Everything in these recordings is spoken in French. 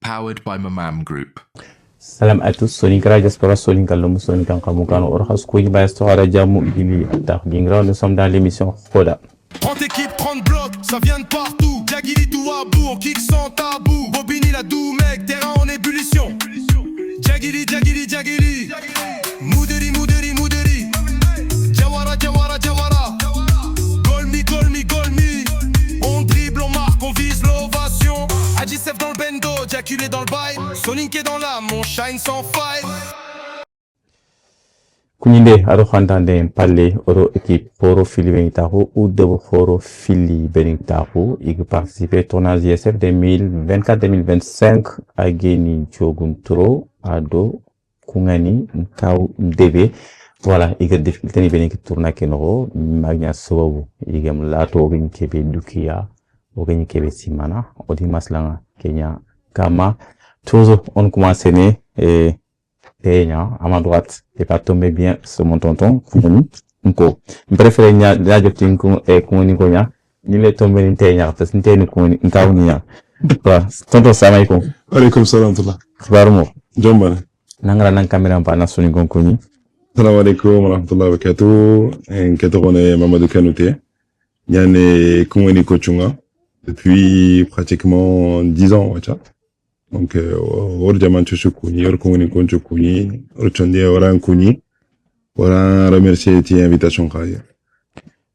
powered by Mamam Group. Salam à tous, Soninka Diaspora, Soninka Lomu, Soninka Kamukano, Orhas Kouy, Baestora, Djamou, Gili, Atar, Gingra, nous sommes dans l'émission Koda. 30 équipes, 30 blocs, ça vient de partout. Djagili tout à bout, on kick sans tabou. Bobini la doux mec, terrain en ébullition. Djagili, Djagili, Djagili. Mouderi, Mouderi, Mouderi. Jawara, Jawara, Jawara. Golmi, Golmi, Golmi. On dribble, on marque, on vise l'ovation. Adjicef dans le bendo, Djaculé dans le bail. Sonic est dans l'âme, on shine sans faille. Kuninde, aro khantande parler oro équipe Foro Fili Benitaho ou de Foro Fili Benitaho, il participe au tournage ISF 2024-2025 à Geni Dioguntro, Ado, Kungani, Nkau, Debe. Voilà, il y a des difficultés qui tournent à Kenoro, Magna Sobo, il y a Lato, Kebe Dukia, Ogeni Kebe Simana, Odimaslanga, Kenya, Kama. Toujours, on commence et à ma droite, et pas tomber bien sur mon tonton, Nko. Je préfère la jotin et Kounikonia, ni les tomber ni tenya, parce que ni Nkaunia. Tonton Samaïko. Alaikum salam tula. Barmo. Jombane. Nangara nang caméra pa na soni konkoni. Salam alaikum wa rahmatullahi wa barakatuh. Nketo kone Mamadou Kanouté. Nyane Kouni Kochunga. Depuis pratiquement 10 ans, wacha. Donc, Orjaman Chuchukuni, Orkuni Konchukuni, Orchandi Oran Kuni, Oran remercier tes invitations.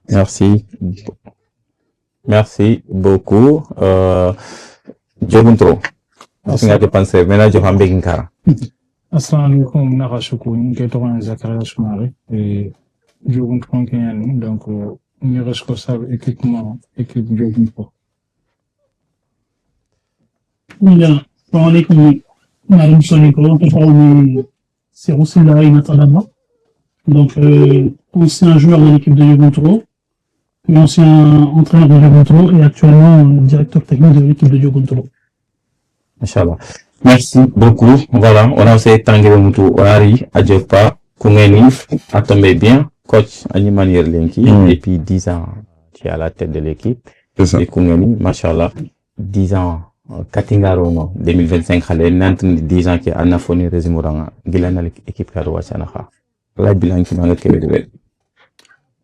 Merci. Merci beaucoup. Dioguntro. Singa de penser, maintenant je vais m'embêter kara. Assalamu alaikum, Nakashukuni, Ketoran Zakaria Soumari, et Dioguntro Kenyani, donc, on est responsable équipement, équipe Dioguntro. Bien. Assalamu alaikum, Madame Soniko, c'est Roussila Inatalama. Donc, ancien joueur de l'équipe de Dioguntro, puis ancien entraîneur de Dioguntro et actuellement directeur technique de l'équipe de Dioguntro. Inch'Allah. Merci beaucoup. Voilà, on a aussi Tanguy Moutou, Orari, Adjepa, Koungeni, a tombé bien, coach Animanier Lenki, et puis 10 ans, tu es à la tête de l'équipe. C'est ça. Et Koungeni, Machallah, 10 ans. Katingaro no 2025 xale nantni 10 ans ki anafoni rezimuranga gilana l'équipe kado wachanaha la bilan ki manga kebe de.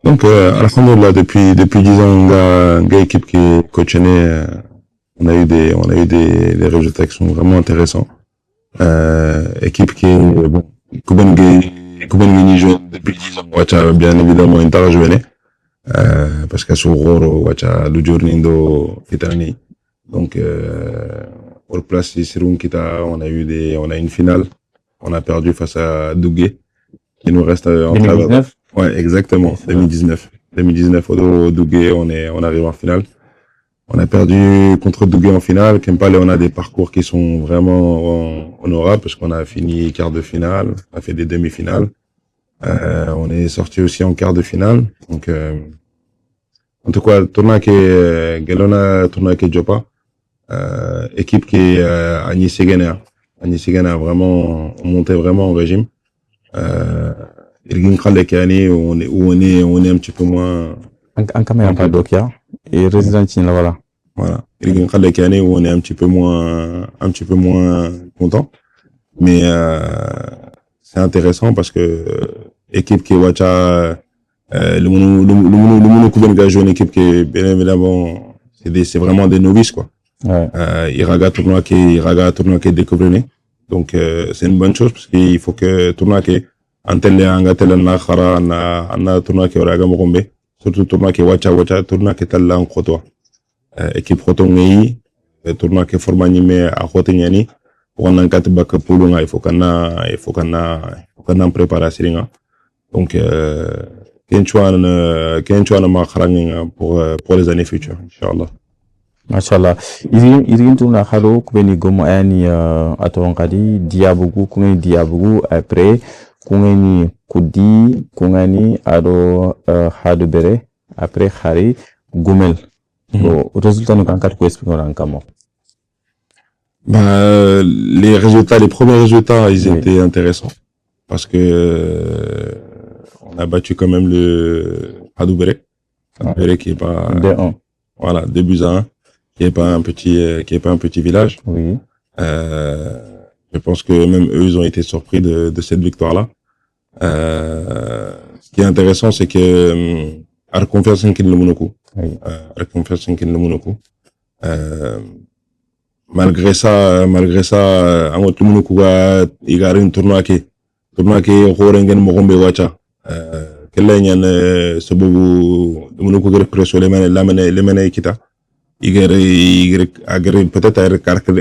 Donc, alhamdulillah, depuis 10 ans, nga équipe qui est coachée, on a eu des résultats qui sont vraiment intéressants. Équipe qui est, bon, Kuben Gini joue depuis 10 ans, wacha, bien évidemment, intara joué, parce qu'à Souroro, wacha, le journindo, fitani. Donc, pour place Siroun Kita, on a une finale. On a perdu face à Dougué. Il nous reste en 2019? Ouais, exactement. 2019. 2019, au Dougué, on arrive en finale. On a perdu contre Dougué en finale. Kempale, on a des parcours qui sont vraiment honorables parce qu'on a fini quart de finale. On a fait des demi-finales. On est sorti aussi en quart de finale. Donc, en tout cas, tournoi qui est Galona, tournoi qui est Jopa. Équipe qui est Agni Segena. Agni Segena vraiment, on montait vraiment en régime. Irgin Khaled Kani, où on est un petit peu moins. En caméra pas d'Okia. Et résident là, voilà. Voilà. Irgin Khaled Kani, où on est un petit peu moins content. Mais, c'est intéressant parce que, équipe qui est Wacha, le Mono Kuben Gajo, une équipe qui est, bien évidemment, c'est vraiment des novices, quoi. Ouais. Iraga tournoi qui est découvert. Donc, c'est une bonne chose parce qu'il faut que tournoi qui antelle na khara na tournoi qui aura gamombe. Surtout tournoi qui wacha tournoi qui est là en khoto. Équipe khoto ngi tournoi qui forme animé à khoto nyani. On a quatre bac poulunga il faut qu'on a préparer siringa. Donc, kenchuan ma kharangi pour les années futures, inchallah. Machallah. Irin tourna khalo kubeni gomo yani atonkadi diabugu kungeni diabugu après kungeni kudi kungeni ado hadubere après khari gumel. Bon, résultat nous kankat ko expliquer rankamo. Les premiers résultats, ils étaient intéressants parce que on a battu quand même le Hadubere, qui est pas 2-1. Voilà, 2-1. Qui est pas un petit village. Oui. Je pense que même eux, ils ont été surpris de cette victoire-là. Ce qui est intéressant, c'est que la confiance en le Monaco. La confiance en le Monaco. Malgré ça, en tout le Monaco il y a un tournoi qui Horengen Mogombe Wacha. Quel est ce beau Monaco qui représente les menées kita. Il y peut-être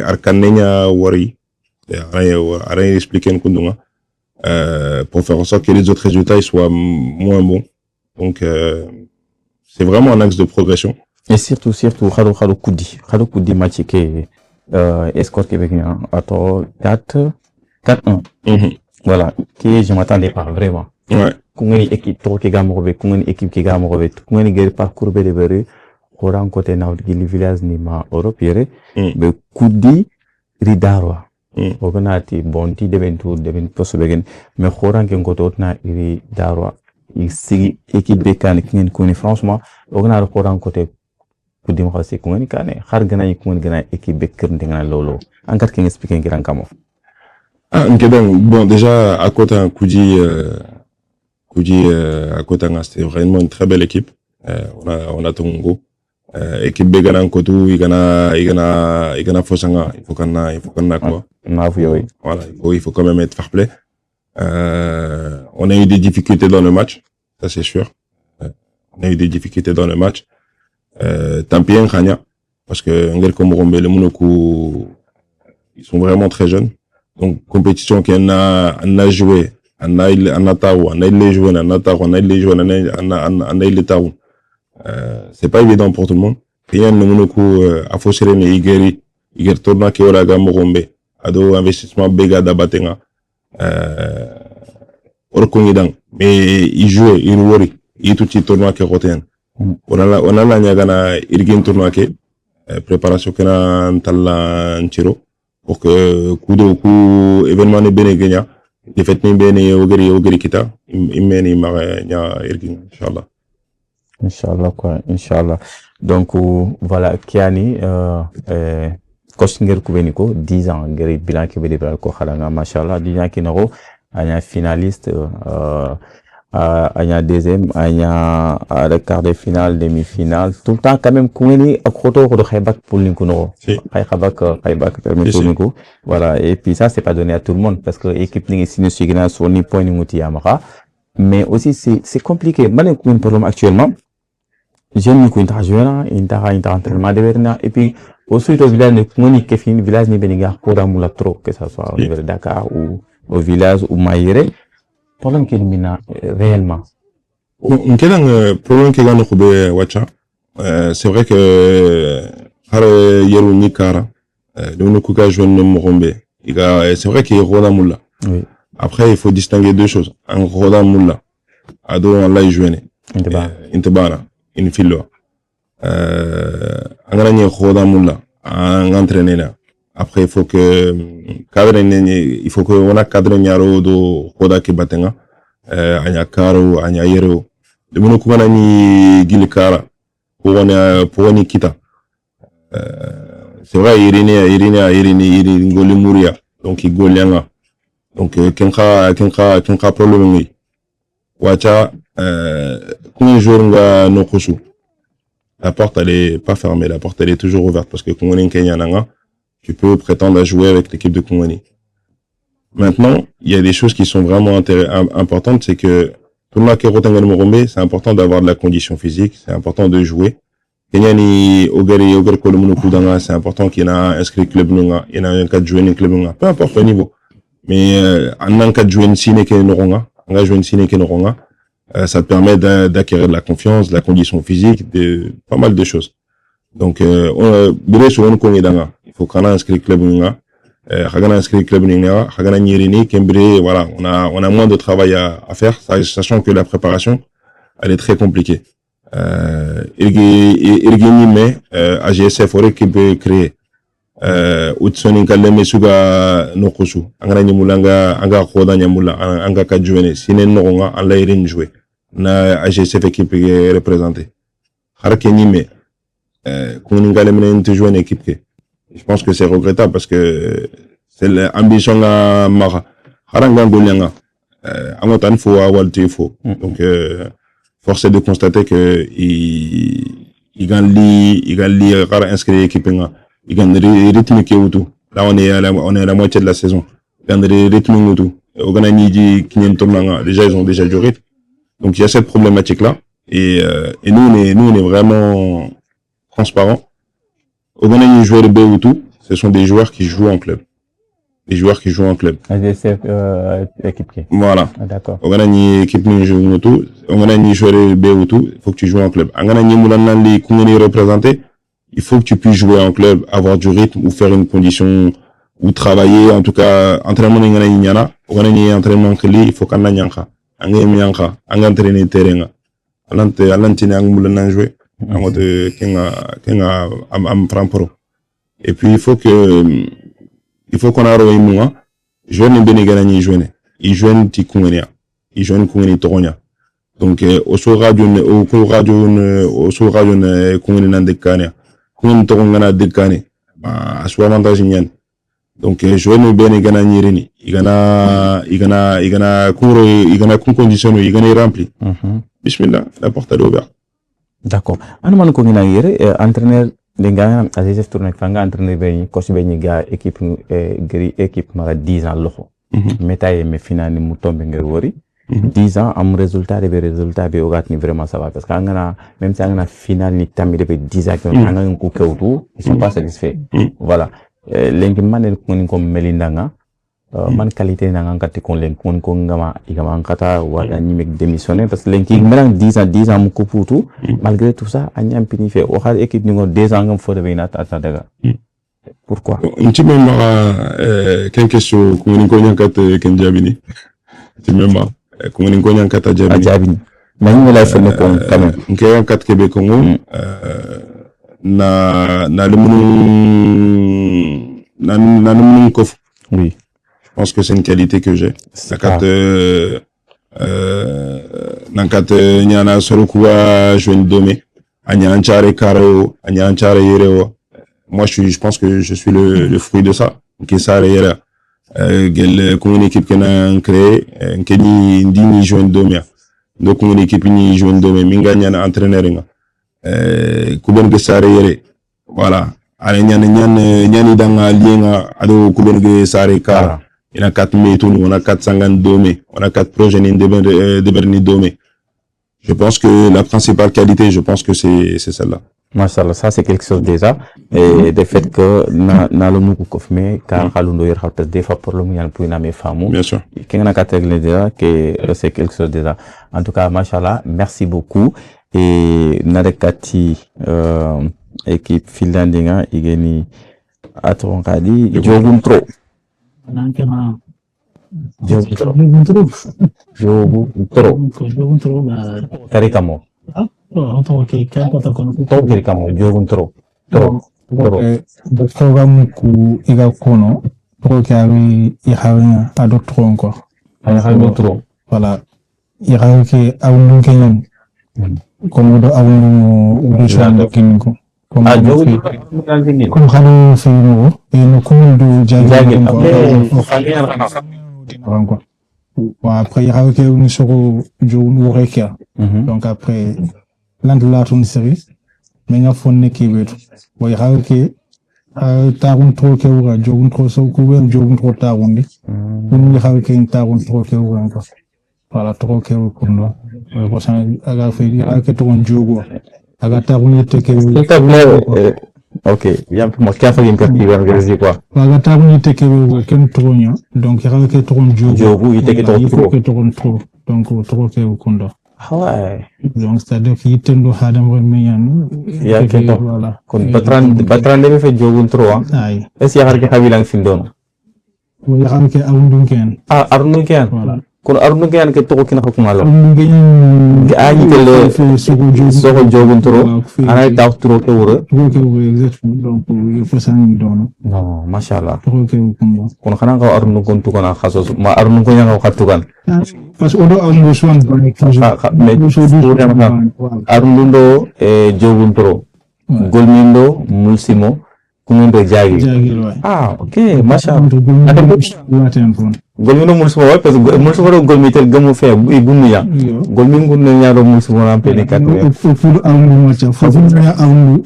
Arcanenia Wari. Rien expliquer un coup pour faire en sorte que les autres résultats ils soient moins bons. Donc c'est vraiment un axe de progression. Et surtout Khado Koudi match qui escorte québécois attends 4-1. Voilà, qui je m'attendais pas vraiment. Ouais. Kungeni équipe trop qui gagne mauvais, kungeni équipe qui gagne mauvais, kungeni guerre parcours belébéré, orang côté na le village ni ma européen, mais Koudi ridarwa. Oganati bonti deben possible mais orang qui ngoto na ridarwa. Ici équipe bekan kingen kuni franchement, oganara orang côté Koudi ma c'est kungeni kane, har gana kungeni gana équipe bekir ndengana lolo. Encore qui explique ngiran kamo. Bon, déjà, à côté un Koudi, à côté c'était vraiment une très belle équipe. On a Tongo. Équipe Begana en Kotou, il gana Fosanga, il faut qu'on a quoi. Voilà, il faut quand même être fair play. On a eu des difficultés dans le match, ça c'est sûr. On a eu des difficultés dans le match. Tant pis, Khania, parce que Ngel Komorombe, le Monaco, ils sont vraiment très jeunes. Donc, compétition qu'on a joué, on a les Tarou. C'est pas évident pour tout le monde. Rien le Monaco, a faussé les Igeri, Iger tourna qui aura Gamorombe, ado investissement béga d'abatenga, Orkongidang. Mais il jouait, il worry, il tout petit tournoi qui roten. On a la Niagana, Irgin tournoi qui, préparation qu'on a en tala en tiro. Pour que coup événement ne bénégagne de fait ne béné ogeri kita imeni nya irgin inchallah donc voilà Kiani coach ngir kubeniko 10 ans ngir bilan ke bede ko khalanga machallah 10 ans kinaro anya finaliste anya deuxième anya quart de finale demi-finale tout le temps quand même kungeni akhoto ko khaybak pour linkuno khaybak permet pour voilà et puis ça c'est pas donné à tout le monde parce que équipe ni sinu sigina soni point nguti yamaka mais aussi c'est compliqué mané ko problème actuellement jeune ni ko intajuna inta entraînement de verna et puis aussi au village ni kungeni kefin village ni beniga ko damula trop que ça soit au niveau de Dakar ou au village ou Maïré problème qu'il mina réellement. Problème qu'il gagne Koubé Wacha. C'est vrai que Hare Yeru Nikara, le Nukuka joue le Morombe. C'est vrai qu'il y a Roda Moula. Oui. Après, il faut distinguer deux choses. Un Roda Moula, Ado en la joué. Intebana, une filo. Un grand Roda Moula, un entraîneur. Après, il faut que on a cadre nyaro do Roda ki batenga. Anya Karo, Anya Yero. Le Monaco ni Gilikara. Pour on kita. C'est vrai, Irini, Golimouria. Donc, il Golianga. Donc, Kenka problème. Wacha, quand jour nga no kosu. La porte, elle est pas fermée. La porte, elle est toujours ouverte parce que Kongoni Kenyananga, tu peux prétendre à jouer avec l'équipe de Kongoni. Maintenant, il y a des choses qui sont vraiment importantes, c'est que tournoi Kerotangan Morombe, c'est important d'avoir de la condition physique, c'est important de jouer. Kenyani Ogari Kolomunokudanga, c'est important qu'il y en a inscrit club nunga, il y en a un cas de jouer un club nunga, peu importe le niveau. Mais en cas de jouer une ciné qui noronga, ça te permet d'acquérir de la confiance, de la condition physique, de pas mal de choses. Donc il faut qu'on a inscrit club nunga. Hagana inscrit club Ningera, Hagana Nyirini, Kembre, voilà, on a moins de travail à faire, sachant que la préparation, elle est très compliquée. Irgini AGSF aurait qui peut créer, Utsoni Kaleme Suga Nokosu, Angana Nimulanga, Anga Khoda Nyamula, Anga Kadjouene, Sinen Noronga, Allah Irin jouer. Na AGSF équipe qui est représentée. Harke Nime, Kuningaleme Nte jouer une équipe qui Je pense que c'est regrettable parce que c'est l'ambition à Mara. Haranga Golianga. Amotan faut avoir le faut. Donc, force est de constater que il gagne inscrit l'équipe. Il gagne le rythme qui est autour. Là, on est à la moitié de la saison. Il gagne le rythme autour. Au Ghana, déjà, ils ont déjà du rythme. Donc, il y a cette problématique-là. Et nous, on est vraiment transparents. Au Ghana, les joueurs de Béoutou, ce sont des joueurs qui jouent en club. Des joueurs qui jouent en club. ADSF, équipe qui. Voilà. Ah, d'accord. Au Ghana, ni équipe ni joue en tout. Au Ghana, ni joueur de Béoutou, il faut que tu joues en club. Au Ghana, ni Moulana, les Koungani représentés, il faut que tu puisses jouer en club, avoir du rythme ou faire une condition ou travailler, en tout cas, entraînement n'ingana inyana. Au Ghana, ni entraînement que il faut qu'on a nyanka. Angé miyanka, anga entraîner terrain. Alantine ang Moulana jouer. En mode, kenga am framporo. Et puis, il faut qu'on a rejoint moi. Jeune Benegana ni jeune. Il jeune ti Koungania. Il jeune Koungani Toronia. Donc, au so radio Koungani Nandekania. Koungani Torongana Dekane. À soi avantage nyan. Donc, jeune Benegana ni reni. Il gana condition, il gana rempli. Bismillah, la porte est ouverte. D'accord. Anu man ko ngina yere entraîneur de nga AZF tourner fanga entraîneur be ko sibe ni ga équipe gri équipe mara 10 ans loxo. Metaye me finani mu tombe ngir wori. 10 ans am résultat be ogat ni vraiment ça va parce que ngana même si ngana final ni tammi de 10 ans ngana ko kewtu ils sont pas satisfaits. Voilà. Lengi manel ko ni ko melindanga man qualité na ngati kon len kon ko ngama igama ngata wala ni mek démissionner parce que len ki melang 10 ans mu ko putu malgré tout ça anyam pini fait o xal équipe ni ngo 2 ans ngam fo de bena ta daga pourquoi un petit peu quelle question ko ni ko nyankat ken jabini ti même ko ni ko nyankat jabini nani wala fa ne ko quand même nke yankat kebe ko na le mun ko oui. Je pense que c'est une qualité que j'ai. Nankate nyana sorokuwa jeune domé. Anya anchare karo, anya anchare yereo. Moi je pense que je suis le fruit de ça. Qui ça yera. Comme une équipe qu'on a créée, qui ni jeune domé. Donc une équipe ni jeune domé, minga nyana entraîneur nga. Kuben ke sare yere. Voilà. Ale nyani danga lienga ado kuben ke sare kara. Il y a 4 méthodes, on a 450 domés, on a 4 projets de Berni domés. Je pense que la principale qualité, je pense que c'est celle-là. Machallah, ça c'est quelque chose déjà. Et le fait que na le mou kofme, car halundo yer halpes des fois pour le mou pour une femme. Bien sûr. Qui n'a qu'à déjà que c'est quelque chose déjà. En tout cas, machallah, merci beaucoup. Et narekati équipe finlandinga igeni atonkadi jogum trop. Jogo tro tarikamo de programme ku iga kono pro kari ihawnya ado tronko trop voilà ihawke awun kenyan comme do awun do shanda kinko comme comme xanu fino e no kumundu jagel ko bon après ihawke ni soko jounu rekia donc après l'andalatun série mais nga fonne kibetu bo ihawke tagun tro ke wura jogun tro so ku wen jogun tro tagun di ni ihawke tagun tro ke wura ko voilà tro ke wura ko no ko san aga fe ihawke to on jogo aga tagun yete ke ok bien pour moi qui a fait une partie vers quoi aga tagun yete ke ken tronya donc ihawke to on jogo yete ke tro donc tro ke ko ndo ouais donc c'est-à-dire qu'il tendo hadam remeyan ya keto voilà kon batran de fe jogun tro ay est-ce ya harke hawilang findon wo ya harke awundun ken arnu ken voilà kon arnu ken ke to kina hukuma lo awundun ga ayi tele sogo jogun tro ana ta tro ke wura exactement donc il faut ça ni don non machallah tro ke ko kon xana nga arnu kon tu kana khasos ma arnu ko nga khatukan parce que odo awun so an Arnundo jogun tro golmindo mulsimo Kumundo Jagi. Jagil, ouais. Ah, ok, machallah. Gol Golmi no mulsu wa parce que mulsu wa golmi tel gamu fe bunu ya. Golmi ngun no nyaaro mulsu wa ampe ne kat. Pour amu matcha, faut ya amu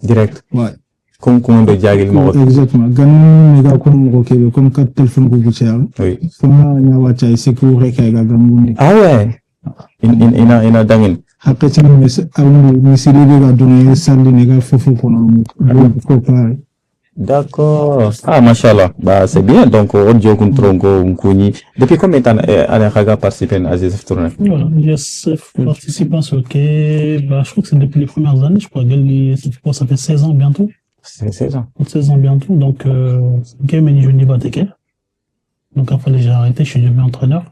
Direct. ouais. Comme Kumundo Jagi mo. Exactement. Gamu mega ko mo ko comme kat téléphone ko butial. Oui. Fuma nya wacha sécurité kay ga gamu. Ah ouais. Ina dangin. Après amu misili ga donné sandi nega fofu ko no ko clair. D'accord. Ah, machallah. Bah, c'est bien. Donc, on joue contre Tronco, Nkuni. Depuis combien de temps Alain participé à GSF tournée? Voilà, GSF participant sur le bah, je crois que c'est depuis les premières années, je crois, ça fait 16 ans bientôt. C'est 16 ans. 16 ans bientôt, donc, game et Johnny Bateke. Donc, après, j'ai arrêté, je suis devenu entraîneur.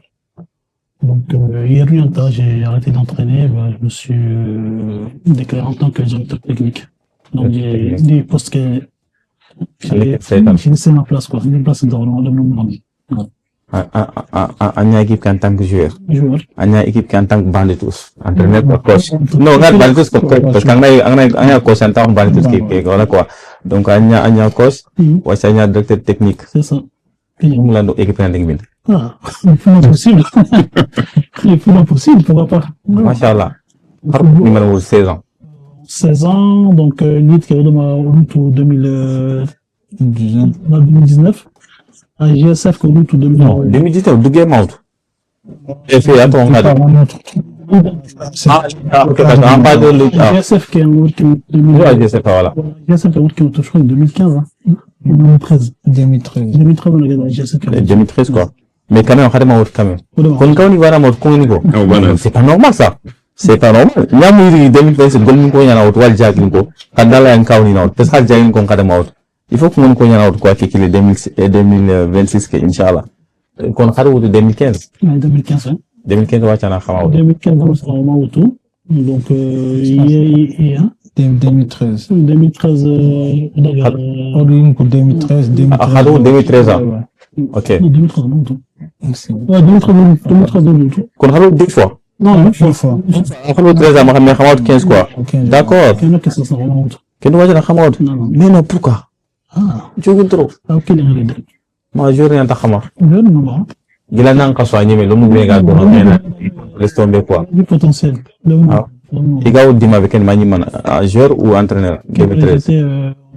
Donc, hier, j'ai arrêté d'entraîner, bah, je me suis déclaré en tant que directeur technique. Donc, j'ai des postes que j'ai laissé ma place, quoi. Une place dans le monde. Anya équipe en tant que joueur. Anya équipe en tant que banditus. Entraîneur ou coach. Non, pas banditus parce qu'Anya coach en tant que banditus voilà quoi. Donc Anya coach, ou Anya directeur technique. C'est ça. Nous l'avons équipe en ligne. Ah, il faut possible. Il faut possible, pourquoi pas. Machallah. Numéro 16 ans. 16 ans, donc Nid qui est au 2019. À GSF qui est au 2019. Non, 2019, du game out. Et fait, attends, on a dit. Ok, on parle de GSF qui est au 2019. GSF, voilà. GSF qui est au 2015. 2013. 2013. 2013, on a gagné GSF. 2013, quoi. Mais quand même, on a quand même. Quand on y va à mort, c'est pas normal, ça. C'est pas normal. Nyamuri 2020 golmi ko yana out wal jagin ko kadala en kawni na out parce que jagin ko kada out. Il faut que mon ko yana out quoi que le 2026 que inchallah. Kon xaru wutu 2015. 2015 hein. 2015 wacana xama out. 2015 on sera au wutu. Donc 2013. 2013 d'accord. Pour 2013 xaru 2013 ans. OK. 2013 wutu. Ouais 2013 wutu. Kon xaru deux fois. Non, une fois. On fait 13 ans, mais on 15 quoi. D'accord. Mais non, pourquoi? Ah. Tu veux trop? Ah, ok, les moi, je rien à Khamar. Non. Il a un cas soigné, mais l'homme est gars, laisse tomber quoi. Du potentiel. Il y a un avec un maniman, joueur ou entraîneur? J'étais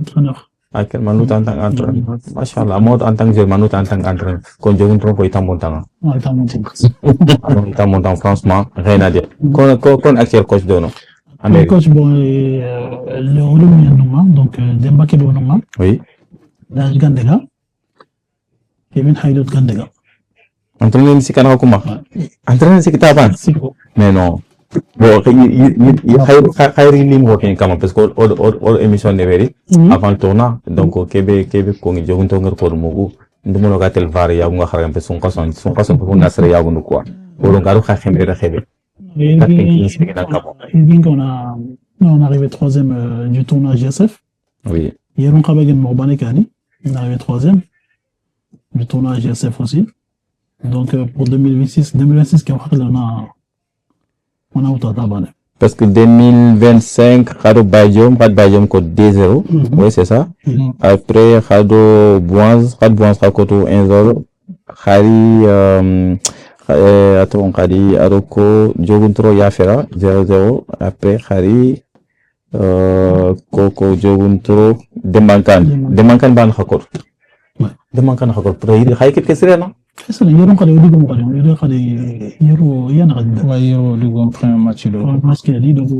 entraîneur. Ah, quel manut en tant qu'entraîneur. Machallah, mode en tant que joueur, manut en tant qu'entraîneur. Quand je vous trompe, il t'a monté. Ouais, il t'a monté. Il t'a monté, franchement, rien à dire. Quand actuel coach de nous? Le coach, bon, le rôle est donc, Demba Kebonoma. Oui. L'âge Gandega. Kevin Haïdot Gandega. Entraîneur, c'est quand on entraîneur, c'est que t'as pas. Mais non. Bon, il y a une ligne parce que all émission de vérité avant le tournant. Donc, Québec, quand il y a un tourneur pour Mougou, nous avons gâté le var, il y a un gars qui son cason pour nous assurer à nous quoi. Pour le gars qui a fait on est arrivé troisième du tournoi GSF. Oui. Il y a un Kabagan Morbane Kani. On est arrivé troisième du tournoi GSF aussi. Donc, pour 2026, on a autant d'abonnés. Parce que 2025, Khado Bayom code 2-0. Oui, c'est ça. Après, Khado Bouaz Khakoto 1-0. Khari, attends, Khari, Aroko, Djoguntro Yafera 0-0. Après, Khari, Koko, Djoguntro, Demankan Ban Khakoto. Demankan Khakoto. Pour y aller, qu'est-ce que c'est, non? C'est ça, il y a un cas de premier match. Match qu'il a dit, donc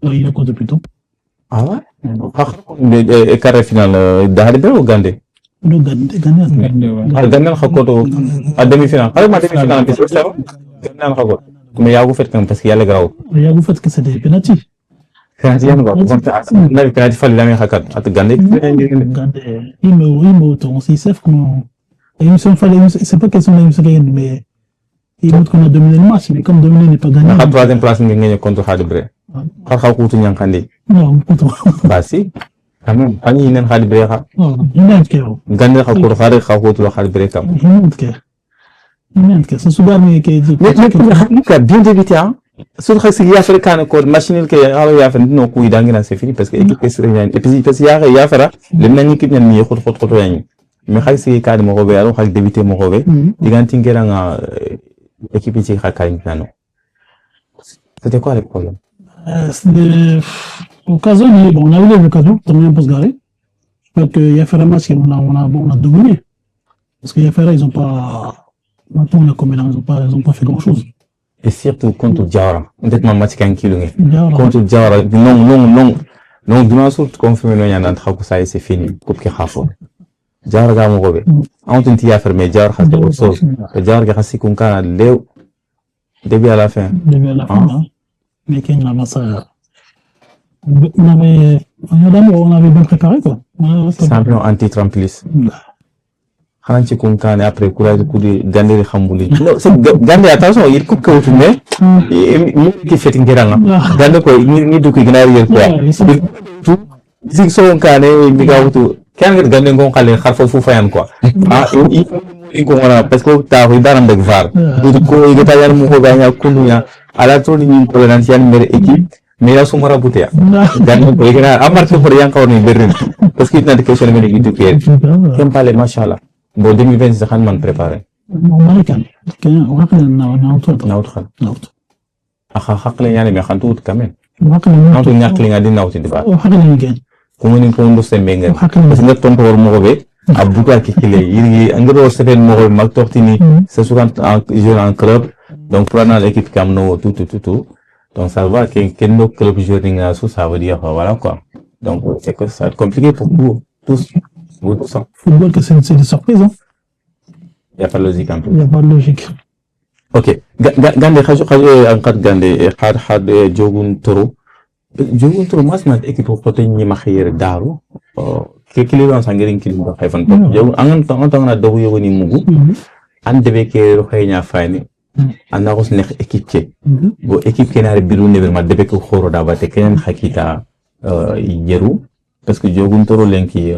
il a compté plutôt. Ah ouais? Et carré final, Daharibe ou Gandé? Gandé Khakoto, à demi-finale. Ah, ma demi-finale, c'est ça? Gandé Khakoto. Mais il y a fait parce qu'il y a le grau. Il y a fait que c'était penalty. Penalty, il y a un penalty, il y a un Khakat. Gandé, il me sauf comment. C'est pas question de mais il montre qu'on a dominé le match, mais comme dominer n'est pas gagné. La troisième place, nous gagnons contre Khadibre. Khakou Nyankandi. Non, contre. Bah si. Quand même, Pani Inen Khadibre. Non, il y a un cœur. Gandé Khakou Khadibre comme. Il y a un cœur. C'est souvent mais qui a bien débuté, hein. surtout si yafere kana ko machine ke alo yafere no ku idangina c'est fini parce que équipe est serene et puis parce que yafara le nani équipe ni khot yani mais xay si ka mo robe alo xay débuter mo robe diganti ngera nga équipe ci xakay nano c'était quoi le problème? C'était occasion, bon, on a eu des occasions, terminé pour se garer. Je crois qu'il y a fait un match on a dominé. Parce qu'il y a fait là, ils ont pas, maintenant on a combien, ils ont pas fait grand chose. Et surtout contre Diawara, peut-être ma match kan kilo ngi. Diawara. Contre Diawara, non, dimanche confirmé no yana tra ko ça c'est fini, coupe ki khafo. Diawara ga mo robe. On tenti ya faire mais Diawara khas autre chose. Diawara ga khasi kun kana lew début à la fin. Début à la fin, hein. Mais quand on a ça, on avait bien préparé, quoi. Champion anti-titre en plus. xanaa ci konkaane après courage ku di gandere xambuli non c'est gande attention il coupe que tu mais ki feti ngeranga gande ko ni du ko ginaari yer quoi tout zig so konkaane mi gawtu kan nga gande ngon xale xar fofu fayan quoi il ko wala parce que ta ko daram deg var du ko igata yar mu ko ganya kunuya ala to ni ko lan ci yan mere équipe mais la sumara butea gande ko igana amarke pour yan ko ni berrin parce que itna de question mais ni du ko kem pale machallah bon 2020 c'est quand même préparé non كان وقتنا ناوت حقل يعني ما خنتوت كمان وقتنا ناوت ناقل غادي ناوت دبا وقتنا كان كومونين كوندو سمبنغ بس نت تون تور موغبي ابوكا كيكلي يري انغرو سيتن موغ ماك توختيني c'est souvent en jouer en club donc prendre l'équipe comme nous tout donc ça va que nos club jouer ça veut dire voilà quoi donc c'est que ça va être compliqué pour vous tous. Football, que c'est des surprises, hein. Il n'y a pas de logique un peu. Il n'y a pas de logique. Ok. Gande, encore Gande, had Jogun Toro. Jogun Toro, moi, c'est une équipe pour protéger ma carrière d'Aro. Qu'est-ce qu'il est dans sa gueule qui nous a fait? En tant que Dobu Yogoni Mugu, on devait que Rohenya Fine, on a reçu une équipe qui, bon, équipe qui n'a pas de niveau, mais devait que Horo d'abord, que n'en hakita Yeru, parce que Jogun Toro lenki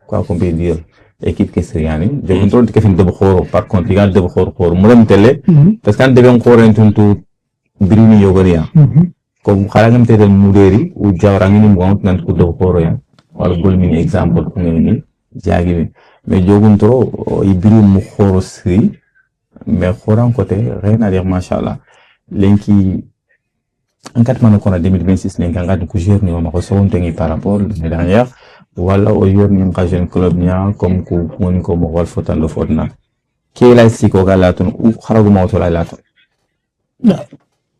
quoi qu'on peut dire équipe qui c'est rien je contrôle que fin de khoro par contre il y a de khoro modem télé parce qu'on devait encore un tout bruni yogoria comme khalangam télé muderi ou jawrangi ni mo nan ko do khoro ya wala gol mini exemple ko ni jagi mais jogun tro i biru mu khoro sri mais khoran côté rien à dire machallah lenki en 4 mois qu'on a 2026 les gars de coucher ni on a reçu par rapport l'année dernière voilà au jour ni un jeune club nia comme ko mon ko mo wal fotan do fotna qui est là si ko galatun ou kharagu mo to lalatun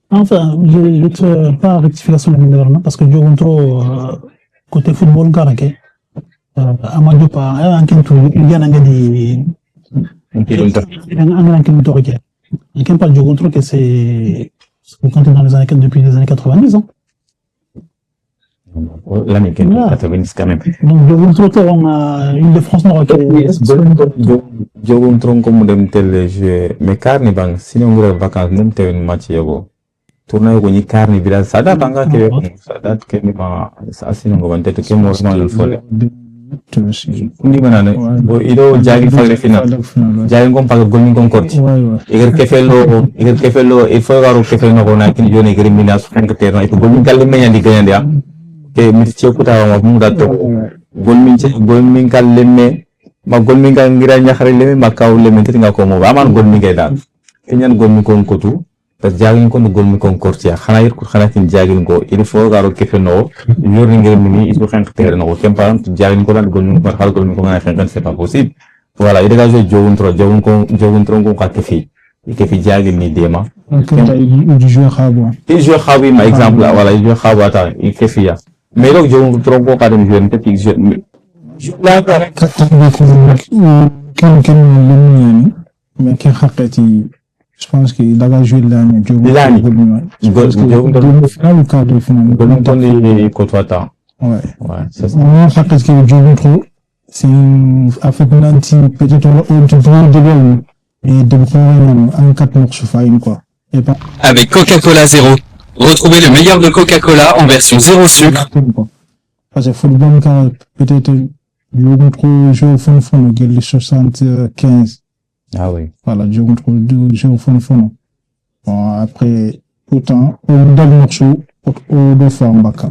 enfin je te pas rectification de numéro parce que jogon trop côté football garake Amadou pa en kintu il y a ngadi en kintu to ke en kin pas jogon trop que c'est quand dans les années depuis les années 90 hein. L'année 90 quand même. Donc Jogun Tronco en Île-de-France Nord. Jogun Tronco modem tel jeu mais carni bang sinon ngure vacances nem te match yogo. Tournoi ko ni carni village ça date anga que ça date que ma ça sinon ngo bante que mo normal le folle. Ndi manane bo ido jagi falle final. Jagi ngom paga golmi ngom korti. Iger kefelo il faut garo kefelo no na kin joni iger minas frank terno e golmi galle menya di ganyande ya. Ke mirce kuta mu da to golmin kal lemme ma golmin ga ngira nyaxare lemme ma kaw lemme tinga ko mo aman golmin ga dal kenyan golmin ko kotu parce jagin ko golmin ko kortia xana yir ko xana tin jagin ko il faut garo kefe no yor ni ngir mini il faut xank tere no kem param jagin ko dan golmin ko xal golmin ko ngana xank c'est pas possible voilà il dégage jogun tro ko ka kefi kefi jagin ni dema du joueur khabo il joue khawi ma exemple voilà il joue khawa ta il kefi ya mais donc je tronco quand même jeune petit jeune là quand mais qui xaqati je pense que daga jouer l'année final ou quart de finale golden côtoie ouais c'est ça on xaqati que joue trop c'est avec nanti peut-être on te prend de et de prendre un 4 morceaux fine quoi et pas avec Coca-Cola Zéro. Retrouvez le meilleur de Coca-Cola en version zéro sucre. Parce que football, peut-être, je trouve, je au fond, les 75. Ah oui. Voilà, je trouve, je au fond. Bon, après, pourtant, au dal morceau, au do fa mbaka.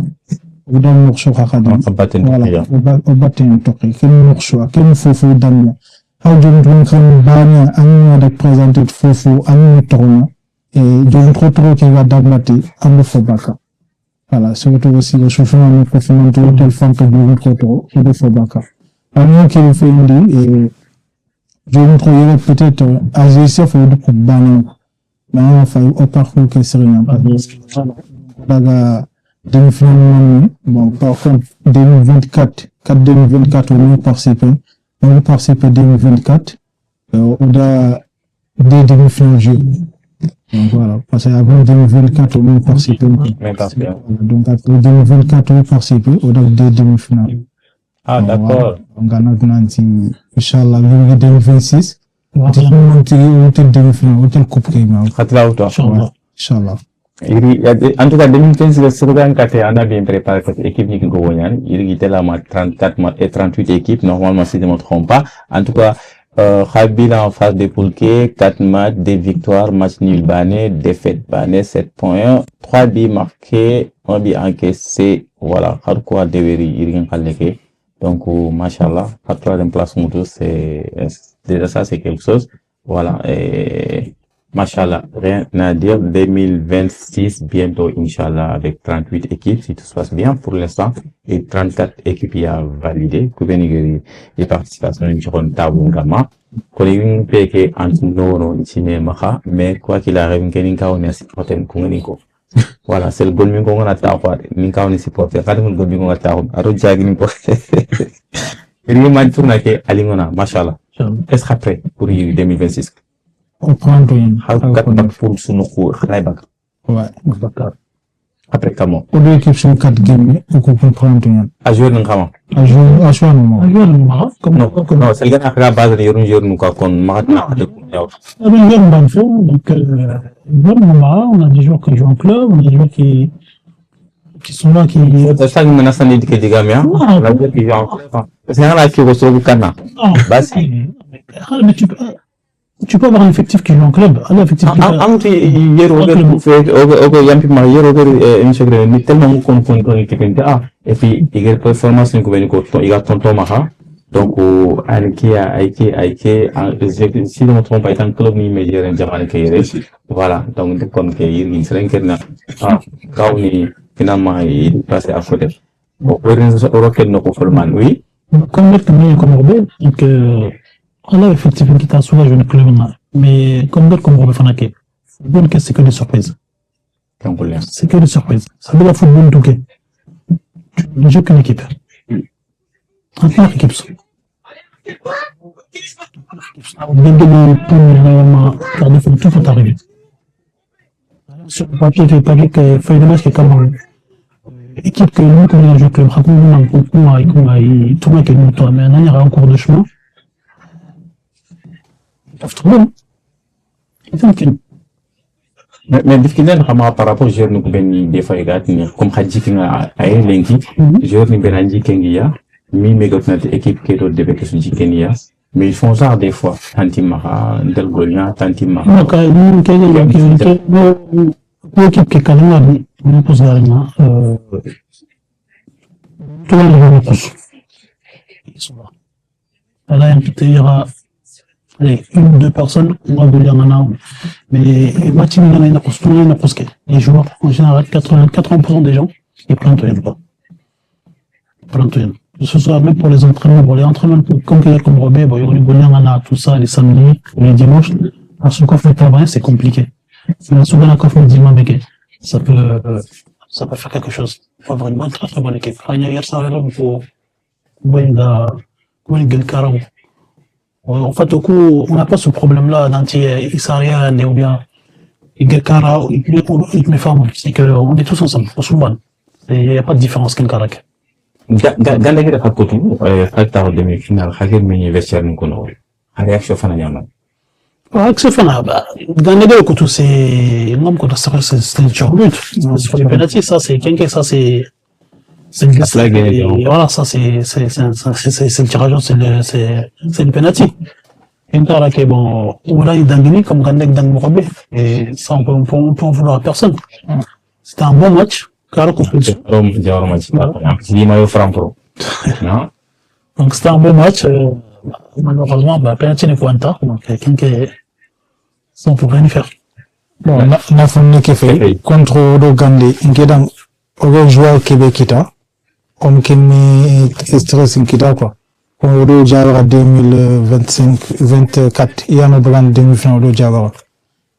Au dal morceau kakadam. Voilà, au batten toki. Quel morceau, quel fofu damia. How do you come banya, anya de présenter fofu, anya tourna. Et de trop qui va damati, anya fobaka. Voilà, surtout aussi le chauffeur de confinement de tel fond que nous rencontrons, et de Fobaka. Un qui nous fait une dit, et je vous trouverai peut-être à GCF ou de coupe banane. Mais enfin, au parcours que c'est rien. Demi-finale, bon, par contre, 2024, 2024, on va participer 2024, on a des demi-finales jeux. Donc voilà, parce qu'avant 2024, on a participé. Donc après 2024, on a participé au des demi-finales. Ah, d'accord. Donc on a Nanti, Inch'Allah, 2026, on a une demi-finale, une coupe qui est là. Inch'Allah. En tout cas, 2015, c'est on a bien préparé cette équipe qui est il était là, 34 et 38 équipes, normalement, si je ne me trompe pas. En tout cas, Khabila en phase de poule 4 matchs, 2 victoires, match nul banné, défaite banné, 7 points, 3 buts marqués, 1 but encaissé, voilà, hardcore deveri, il y donc, machallah, à 3e place, c'est, déjà ça, c'est quelque chose, voilà, et, machallah, rien à dire, 2026, bientôt, Inch'Allah, avec 38 équipes, si tout se passe bien pour l'instant, et 34 équipes y a validé, Koubenigeri, les participations, ils seront tabungama, qu'on peke antunono, ichine maha, mais quoi qu'il arrive, n'keninka on est supporter, kungeniko. Voilà, c'est le goal mingo on a tawa, ninka on est supporter, quand on goal mingo on a tawa, aro jagni ko. Rien man tourna ke alingona, machallah. Est-ce qu'après, pour 2026? Au printemps. Quatre bacs pour sunu bac. Ouais. Après comment? Au deux équipes sont 4 games, au coup pour printemps. À jouer dans comment? À jouer à choix non. Non, c'est le gars qui a base de yor nous quand maintenant de donc on a des joueurs qui jouent en club, on a des joueurs qui sont là qui ça me menace de que des gamins la dire qui jouent en club c'est un là qui reçoit le canard mais tu peux avoir un effectif qui joue en club. Alors, effectif qui hier tellement et puis il y a performance il y a tonton Maha donc si on ne trompe pas un club ni médias voilà donc comme il serait quand finalement il passe à côté bon oui comme Robert donc on a effectivement qui t'a souvent joué le club mais comme d'autres comme Robert Fanaké football c'est que des surprises c'est que des surprises ça veut dire football tout cas tu ne joues qu'une équipe en tant qu'équipe tout peut arriver sur le papier que feuille de match qui est comme équipe que nous comme on joue club raconte tout le monde qui est toi mais il y aura un cours de chemin mais difficulté par rapport aux nous des fois comme Hadji qui a l'équipe joueur ni Benanji Kengia mi équipe qui est de Kenya mais ils font ça des fois Tantimara Delgolia Tantimara l'équipe qui est calme on pose la main tout le monde ils sont là là il y aura allez, 1 ou 2 personnes, on va dire maintenant, mais les joueurs, en général, 80% des gens, ils plantent pas. Que ce soit même pour les entraînements, comme Robert, tout ça, les samedis, les dimanches, parce que quand le travail, c'est compliqué. Mais souvent, quand on dit, ça peut faire quelque chose. Il faut avoir une bonne, très très bonne équipe. En fait, au coup, on n'a pas ce problème-là d'anti-Israël ou bien Igekara ou Igmefam. C'est qu'on est tous ensemble, au Souban. Il n'y a pas de différence qu'un Karak. Gandhi a fait tout, facteur demi-finale, Hagel Mini-Vestiaire Nukono. Réaction Fanayana. Réaction Fanayana. Gandhi au couteau, c'est. Non, c'est le turbut. C'est le penalty, ça, c'est quelqu'un, ça, c'est. Voilà, ça, c'est le tirage, c'est le penalty. Intara qui est bon, on a eu Dangini comme Gandek Dangmorabe, et ça on peut en vouloir à personne. C'était un bon match, car compétition. Donc c'était un bon match, malheureusement, penalty n'est pas donc quelqu'un qui est, ça on peut rien y faire. Bon, na fonne ke fait contre Odo Gandé, inkedang ogo joueur Québécois, comme Kenny stress inkedang quoi. Comme Odo Jawara 2025-24, il y a un blanc demi-finale Odo Jawara.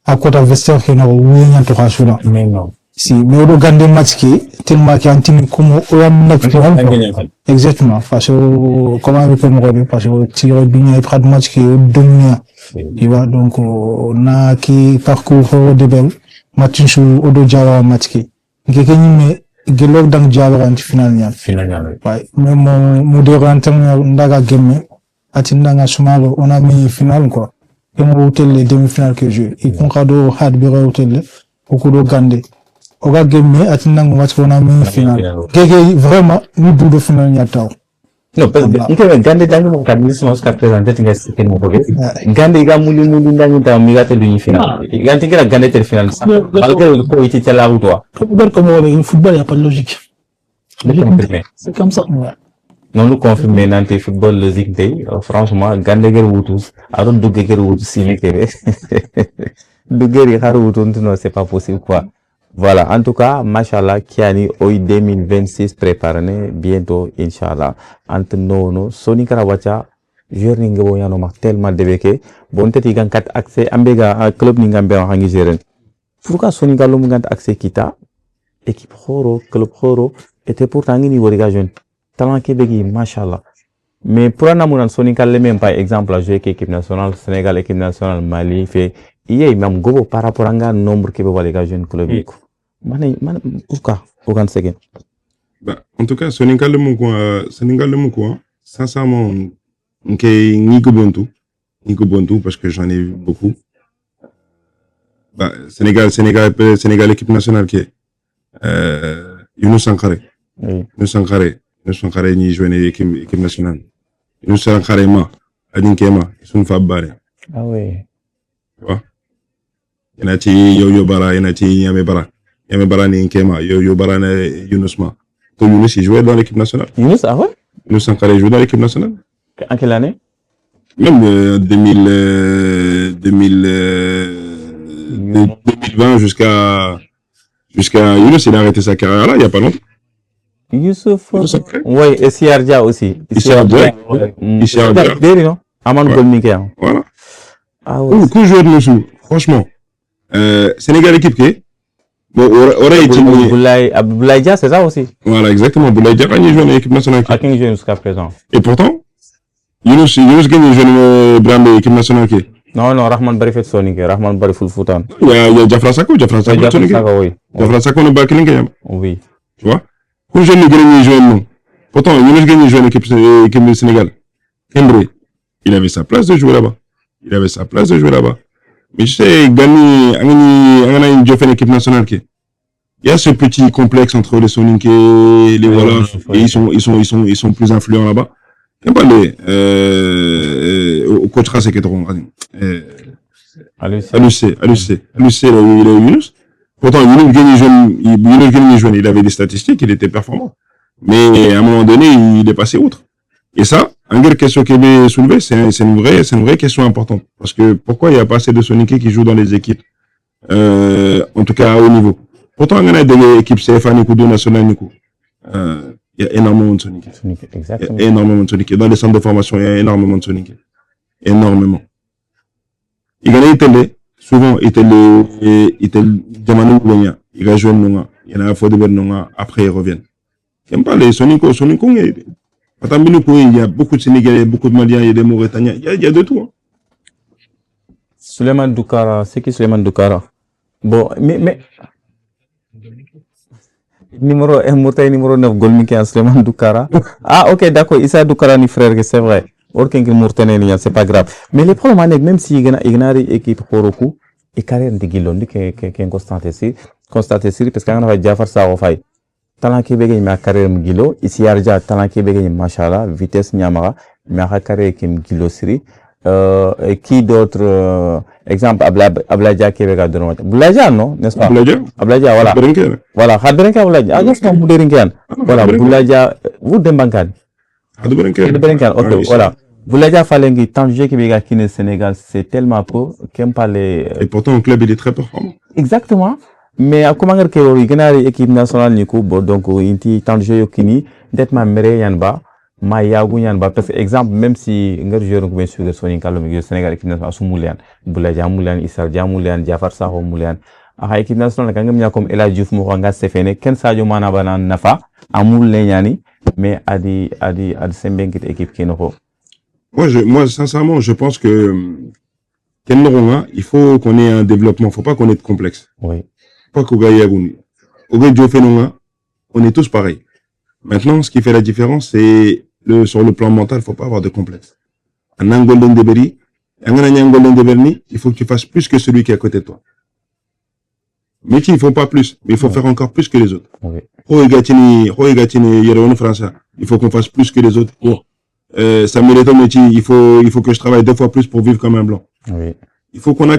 À côté de Vester qui n'a rien à tout soudan. Mais non. Si, mais Odo Gandé match qui, tellement qu'il y a un team comme Oyam exactement, parce que, comment on peut nous regarder, parce que, tire bien, il prend le match qui est dominant. Tu vois, donc, on a qui parcours de bel, match sur Odo Jawara match qui. Quelqu'un mais, gelok dans Jawara en finale. Ouais, mais mon dérantement, ndaga game, atindanga sumalo, on a mis finale, quoi. Et mon hôtel, les demi-finales que je, et concado, had bureau hôtel, beaucoup de Gandé. Oga game, atindanga match qu'on a mis finale. Quelqu'un, vraiment, nous deux finale, n'y a pas. Non, parce que il y Gandé dans mon cadre jusqu'à présent tinga c'est mon projet. Gandé ga muli dans ta miga te demi finale. Gandé ga Gandé te finale. Malgré le coup il était là ou toi. Regarde comment le football il y a pas de logique. C'est comme ça. Non nous confirmer dans le football logique day franchement Gandé ga wutus alors dugué ga wutus simi kebe. Dugué ga wutus non c'est pas possible quoi. Voilà, en tout cas, machallah, Kiani, OI 2026 préparé bientôt, Inch'Allah. Entre nous, Sony Karawacha, joueur n'ingo yano mak tellement développé. Bon, peut-être il y a 4 accès, ambega club n'ingambe en hangi géren. Pourquoi Sony Galum gant accès kita, équipe horo, club horo, était pourtant ni woriga jeune. Talent kebegi, machallah. Mais pour un amour, Sony Galum même par exemple, jouer équipe nationale, Sénégal, équipe nationale, Mali, fait, il y a même gobo par rapport à un nombre qui veut les jeunes club. Pourquoi? Aucun second. En tout cas, Sénégal le Moukoua, sincèrement, Nico Bontou, parce que j'en ai vu beaucoup. Sénégal, équipe nationale qui est, Younous Sankharé. Younous Sankharé, ni joué équipe nationale. Younous Sankharé, Adinkema, ils sont Fabbaré. Ah oui. Tu vois? Il y en a qui Yo Bara, il y en a qui Yamebara. Yamebara ni Nkema, Yo Bara ni Younous Ma. Donc Younous, il jouait dans l'équipe nationale. Younous, ah ouais? Younous Sankharé jouait dans l'équipe nationale. En quelle année? Même 2020 jusqu'à Younous, il a arrêté sa carrière là, il n'y a pas longtemps. Youssouf. Oui, et Siardia aussi. Siardia. Non? Aman Golmike. Voilà. Ah ouais. Coup joueur de Moussou, franchement. Sénégal équipe qui bon, aurait été. Boulaye Dia, c'est ça aussi. Voilà, exactement. Boulaye Dia, il joue dans l'équipe nationale. À quel joue jusqu'à présent? Et pourtant, Younous gagne le grand de l'équipe nationale qui. Non, Rahman Bari fait Sonic, Rahman Bari full foutan. Il y a Jafra Sako, Sonic. Oui. Jafra Sako, ne bat qu'un. Oui. Tu vois? Quand je ne gagne jouer, non. Pourtant, Younous gagne jouer dans l'équipe du Sénégal. Kembre, il avait sa place de jouer là-bas. Mais je sais, Gani, Angana, une équipe nationale qui. Il y a ce petit complexe entre les Sonic et les Wallach, et ils sont plus influents là-bas. Et pas au coach Rassé qui est trop Alucé, il a eu Younous. Pourtant, Younous gagne jeune, il avait des statistiques, il était performant. Mais à un moment donné, il est passé outre. Et ça, une question qui est soulevée, c'est une vraie question importante. Parce que pourquoi il n'y a pas assez de Sonic qui jouent dans les équipes, en tout cas à haut niveau. Pourtant, il y a des équipes CFA, Nikou, nationales, Nikou. Il y a énormément de Sonic. Exactement. Il y a énormément de Sonic. Dans les centres de formation, il y a énormément de Sonic. Énormément. Il y a des télé, souvent, il y a des il va jouer non, il y en a un fois de non, après ils reviennent. Il n'y a pas les Sonic, il y a beaucoup de Sénégalais, beaucoup de Maliens, il y a des Mauritaniens, il y a de tout. Hein. Suleiman Doukara, c'est qui Suleiman Doukara? Bon, mais numéro 9, Golmiki à Suleiman Doukara. Ah, ok, d'accord, Issa Doukara ni frère, c'est vrai. Orking Mourtene, c'est pas grave. Mais le problème, même si il y a une équipe Horoku, et carrière de Guilon, qui est constaté ici, parce qu'on a Jafar Sarofay. Talent qui bégaye ma carrière Mgilo, ici Arja, talent qui bégaye Machala, vitesse Nyamara, ma carrière qui Mgilo Siri, Et qui d'autre, exemple, Abladia Québec de Nord. Abladia, non? N'est-ce pas? Abladia, voilà. Voilà. Hadberenke Abladia. Ah, non, c'est Bouderinkian. Voilà. Abladia, vous d'Embankan. Hadberenke. Ok, voilà. Abladia Falengi, tant de jeux Québec qui au Sénégal, c'est tellement peu, qu'aime pas les. Et pourtant, le club, il est très performant. Exactement. Mais comment dire que l'équipe nationale Nico, donc, inti tant de jeux Kini, d'être ma mère Yanba. Mayagu Yanba, parce que exemple, même si ngar joueur ko ben sugar soni kalom yo Sénégal équipe nationale su Moulian, Bouladia Moulian, Issa Dia Moulian, Jafar Sakho Moulian, a équipe nationale ka ngam nya comme El Hadji Diouf mo nga sefene ken Sadio Mana bana nafa amul le ñani mais adi sembenkit équipe kinoko. Moi sincèrement, je pense que Ken Noronga, il faut qu'on ait un développement, faut pas qu'on ait de complexe. Oui. Pas qu'au Gayaguni. Au Gayaguni, on est tous pareils. Maintenant, ce qui fait la différence, c'est sur le plan mental, faut pas avoir de complexe. Un Golden Deberi, il faut que tu fasses plus que celui qui est à côté de toi. Mais ils font pas plus, mais il faut faire encore plus que les autres. Oui. Il faut qu'on fasse plus que les autres. Samuel Eto'o, il faut que je travaille 2 fois plus pour vivre comme un blanc. Oui. Il faut qu'on a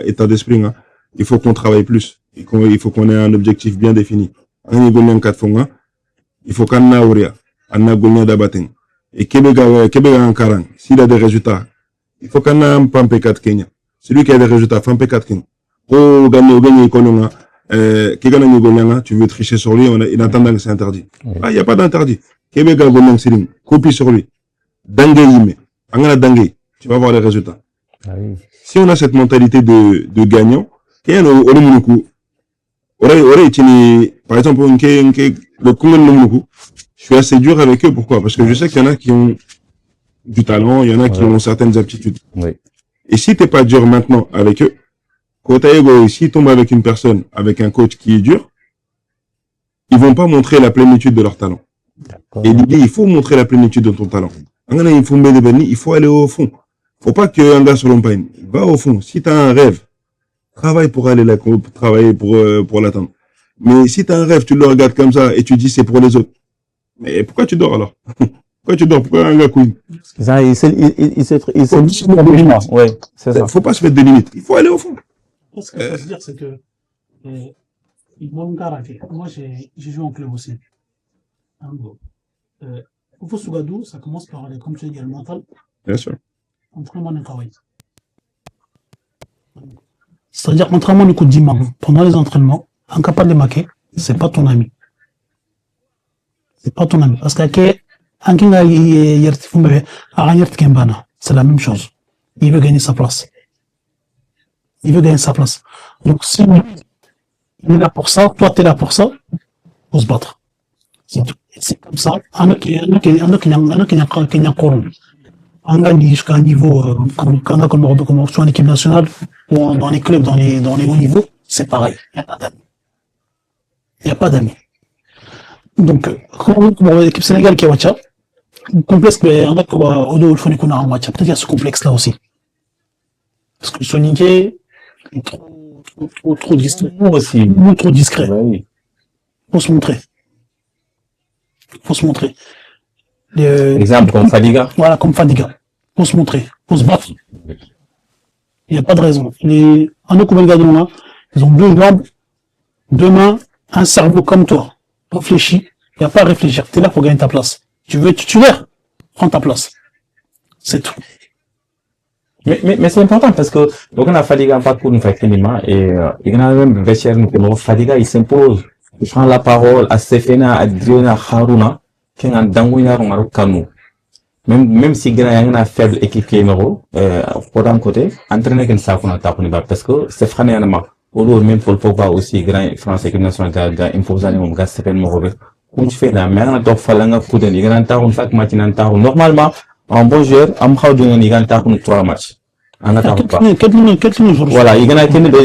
état d'esprit, il faut qu'on travaille plus. Il faut qu'on ait un objectif bien défini. Il faut qu'on ait un d'abatting. Et Québec en Karang, s'il a des résultats, il faut qu'on ait un Pampé 4 Kenya. Celui qui a des résultats, Pampé 4 Kenya. Oh, gagner Kolonga, tu veux tricher sur lui, il attend que c'est interdit. Ah, il n'y a pas d'interdit. Québec a gagné Siling, copie sur lui. Dangue Yime, Angana Dangue, tu vas voir les résultats. Ah oui. Si on a cette mentalité de gagnant, par exemple, le Congo, je suis assez dur avec eux. Pourquoi? Parce que je sais qu'il y en a qui ont du talent, il y en a qui ont certaines aptitudes. Oui. Et si t'es pas dur maintenant avec eux, s'ils tombent avec une personne, avec un coach qui est dur, ils vont pas montrer la plénitude de leur talent. Et l'idée, il faut montrer la plénitude de ton talent. Il faut aller au fond. Faut pas que un gars se l'empagne. Va au fond. Si t'as un rêve, travaille pour aller là, travailler pour l'atteindre. Mais si t'as un rêve, tu le regardes comme ça et tu dis c'est pour les autres. Mais pourquoi tu dors alors? Pourquoi tu dors? Pourquoi un gars couille? Ouais, c'est ça. Faut pas se mettre des limites. Il faut aller au fond. Ce qu'il faut se dire, c'est que, moi, j'ai joué en club aussi. Au fond, Sougadou, ça commence par, comme tu as dit, le mental. Bien sûr. Entraînement de travail. C'est-à-dire, entraînement de coup de dimanche, pendant les entraînements, incapable de marquer, c'est pas ton ami. C'est pas ton ami. Parce que, c'est la même chose. Il veut gagner sa place. Donc, si il est là pour ça, toi, t'es là pour ça, faut se battre. C'est tout. C'est comme ça. On gagne jusqu'à un niveau, comme soit en équipe nationale, ou dans les clubs, dans les hauts niveaux, c'est pareil. Il n'y a pas d'amis. Donc, comme l'équipe Sénégal qui est WhatsApp, complexe, mais on a peut-être qu'il y a ce complexe-là aussi. Parce que Soniké est trop discret. Aussi. Trop discret. Oui. Faut se montrer. Exemple comme Fadiga. Voilà, comme Fadiga. Faut se montrer. Faut se battre. Il n'y a pas de raison. Ils ont 2 jambes, 2 mains, un cerveau comme toi. Réfléchis. Il n'y a pas à réfléchir. T'es là pour gagner ta place. Tu veux être titulaire? Prends ta place. C'est tout. Mais c'est important parce que, donc on a Fadiga pas pour nous faire climat et, il y a même vestiaire nous, Fadiga, il s'impose. Il prend la parole à Sefena, à Diona, Haruna, qui est un dangouna, on Kanu. Même si il y a une faible équipe qui est pour d'un côté, entraîner qu'un sac on a tapé parce que c'est frané à ma. Ou même pour le Pogba aussi, grand France équipe nationale, imposant mon gars, c'est pas mauvais. Quand tu fais la merde, on falanga coudé, il y a un temps, chaque match, un temps. Normalement, un bon joueur, on prend il un temps, 3 matchs. On attend pas. Voilà, il y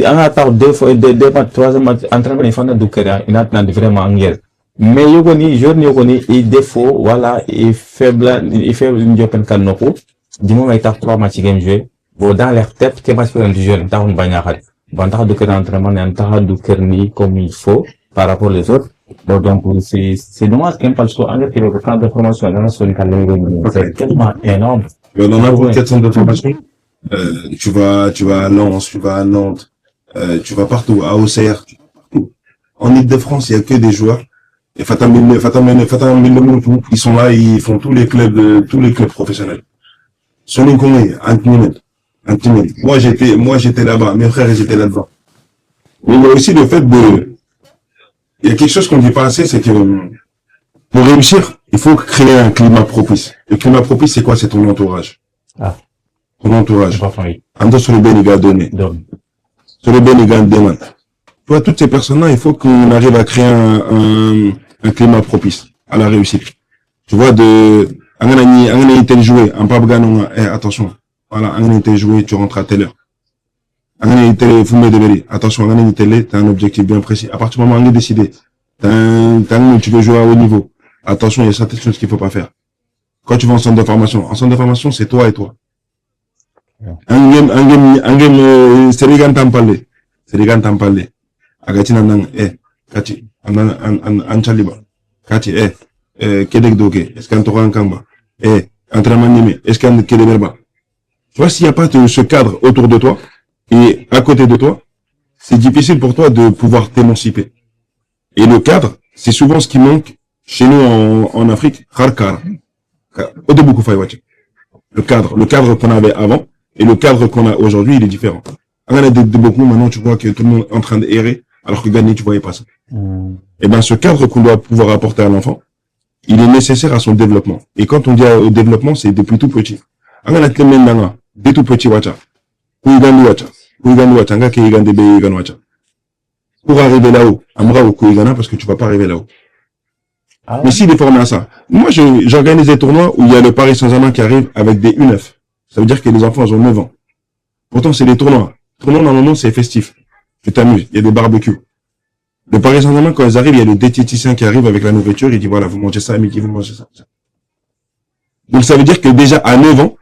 a un temps, 2 fois, 2 matchs, 3 matchs, entraînement, il faut un douker, il a vraiment en guerre. Mais il défaut, voilà, il fait une jopen canoko. Du moment où il y a 3 matchs game joué, bon, dans leur tête, qu'est-ce que c'est du jeu, t'as un bagnarat. Bon, t'as douker d'entraînement, t'as douker ni comme il faut, par rapport aux autres. Donc, c'est dommage quand même parce qu'en fait, le camp de formation, c'est tellement énorme. On en a pour 4 centres de formation. Tu vas à Lens, tu vas à Nantes, tu vas partout, à OCR, partout. En Ile-de-France, il y a que des joueurs. Et Fatah Mbele, ils sont là, ils font tous les clubs professionnels. Sonny Kone, Anthony. Moi, j'étais là-bas. Mes frères, ils étaient là-dedans. Mais il y a aussi le fait il y a quelque chose qu'on ne dit pas assez, c'est que pour réussir, il faut créer un climat propice. Le climat propice, c'est quoi? C'est ton entourage. Ton entourage. Ando sur le Beniga donné. Sur le Beniga demande. Tu vois, toutes ces personnes-là, il faut qu'on arrive à créer un climat propice à la réussite. Tu vois, Angana tel joué, un pabgano, attention. Voilà, Angana tel joué, tu rentres à telle heure. Angana tel fumé de vérité. Attention, Angana tel, t'as un objectif bien précis. À partir du moment où on est décidé, tu veux jouer à haut niveau. Attention, il y a certaines choses qu'il faut pas faire. Quand tu vas en centre de formation, c'est toi et toi. Un game, c'est les gars t'en parler. Agatina nang, Kati, Anchaliba. Kati, Kedek Doke, est-ce qu'un Torah en Kamba? Entraînement Nime, est-ce qu'un Kedeberba? Tu vois, s'il n'y a pas ce cadre autour de toi, et à côté de toi, c'est difficile pour toi de pouvoir t'émanciper. Et le cadre, c'est souvent ce qui manque chez nous en Afrique. Le cadre qu'on avait avant, et le cadre qu'on a aujourd'hui, il est différent. Beaucoup, maintenant, tu vois que tout le monde est en train d'errer, alors que gagner, tu voyais pas ça. Et ben, ce cadre qu'on doit pouvoir apporter à l'enfant, il est nécessaire à son développement. Et quand on dit au développement, c'est depuis tout petit. Dès tout petit, pour arriver là-haut, parce que tu vas pas arriver là-haut. Mais s'il est formé à ça. Moi, j'organise des tournois où il y a le Paris Saint-Germain qui arrive avec des U9. Ça veut dire que les enfants, ils ont 9 ans. Pourtant, c'est des tournois. Tournoi, normalement, c'est festif. Tu t'amuses. Il y a des barbecues. Le Paris Saint-Germain, quand ils arrivent, il y a le diététicien qui arrive avec la nourriture. Il dit, voilà, vous mangez ça à midi, vous mangez ça. Donc, ça veut dire que déjà, à 9 ans,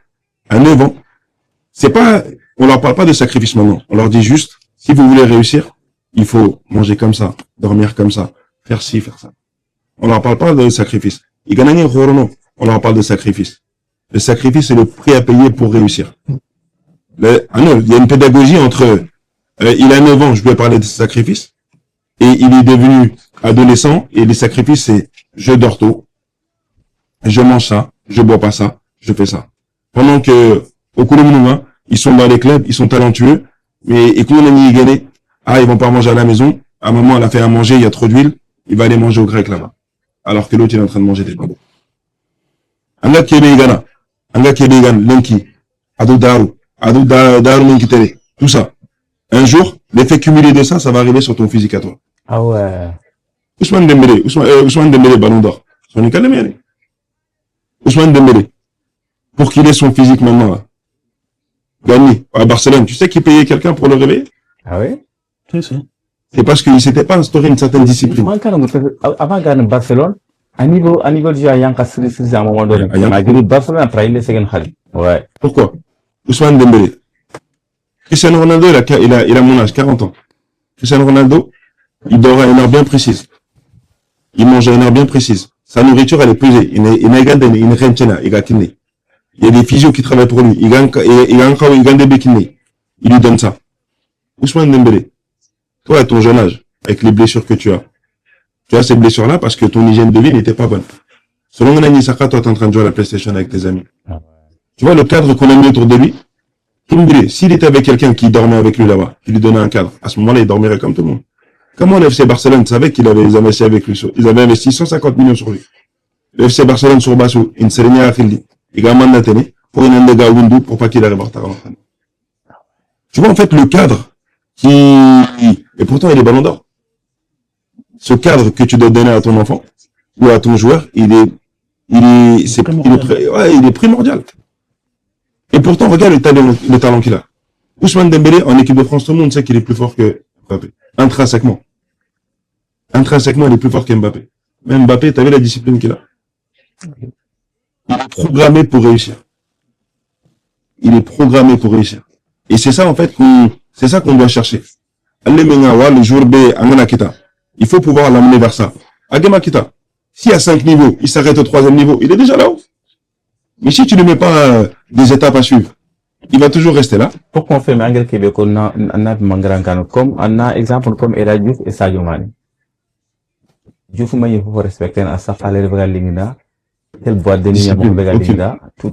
c'est pas, on leur parle pas de sacrifice maintenant. On leur dit juste, si vous voulez réussir, il faut manger comme ça, dormir comme ça, faire ci, faire ça. On leur parle pas de sacrifice. On leur parle de sacrifice. Le sacrifice, c'est le prix à payer pour réussir. Il y a une pédagogie entre, il a 9 ans, je lui ai parlé de sacrifice, et il est devenu adolescent, et les sacrifices, c'est, je dors tôt, je mange ça, je bois pas ça, je fais ça. Pendant que, au Kouloumounouma, ils sont dans les clubs, ils sont talentueux, mais, et qu'on a mis gagné, ils vont pas manger à la maison, à un moment, elle a fait à manger, il y a trop d'huile, il va aller manger au grec là-bas. Alors que l'autre, il est en train de manger des babos. Anga Kébé Lenki, Adou Daru, Lenki Télé, tout ça. Un jour, l'effet cumulé de ça, ça va arriver sur ton physique à toi. Ah ouais. Ousmane Dembélé, Ballon d'Or. Ousmane Dembélé. Pour qu'il ait son physique maintenant, là. Gagné, à Barcelone. Tu sais qui payait quelqu'un pour le réveiller? Ah oui? C'est parce qu'il s'était pas instauré une certaine discipline. Avant de Barcelone, à niveau de Yanka Sri à un moment donné, Barcelone a trahi les secondes Khali. Ouais. Pourquoi? Ousmane Dembélé. Cristiano Ronaldo, il a mon âge, 40 ans. Cristiano Ronaldo, il dort à une heure bien précise. Il mange à une heure bien précise. Sa nourriture, elle est pesée. Il y a des physios qui travaillent pour lui. Il gagne des béquinés. Il lui donne ça. Ousmane Dembélé. Toi, à ton jeune âge, avec les blessures que tu as ces blessures-là parce que ton hygiène de vie n'était pas bonne. Selon Nani Saka, toi, t'es en train de jouer à la PlayStation avec tes amis. Tu vois le cadre qu'on a mis autour de lui? S'il était avec quelqu'un qui dormait avec lui là-bas, qui lui donnait un cadre, à ce moment-là, il dormirait comme tout le monde. Comment le FC Barcelone savait qu'ils avaient investi avec lui? Ils avaient investi 150 millions sur lui. Le FC Barcelone sur Bassou, une Sérénia à Khildi. Il a mandat télé pour une Ndega Wundu pour pas qu'il arrive en retard à l'entraînement. Tu vois, en fait, le cadre et pourtant, il est Ballon d'Or. Ce cadre que tu dois donner à ton enfant ou à ton joueur, il est primordial. Et pourtant, regarde le talent qu'il a. Ousmane Dembélé, en équipe de France, tout le monde sait qu'il est plus fort que Mbappé. Intrinsèquement, il est plus fort que Mbappé. Même Mbappé, t'as vu la discipline qu'il a? Il est programmé pour réussir. Et c'est ça, en fait, qu'on doit chercher. Il faut pouvoir l'amener vers ça. Agemakita, s'il y a 5 niveaux, il s'arrête au 3e niveau, il est déjà là-haut. Mais si tu ne mets pas des étapes à suivre, il va toujours rester là. Pour confirmer, Angel Québec, on a Mangarangano, comme, on a exemple comme Ela Diouf et Sadio Mane. Diouf, il faut respecter, à sa falaise, Linda, telle boîte de nuit, Linda, tout.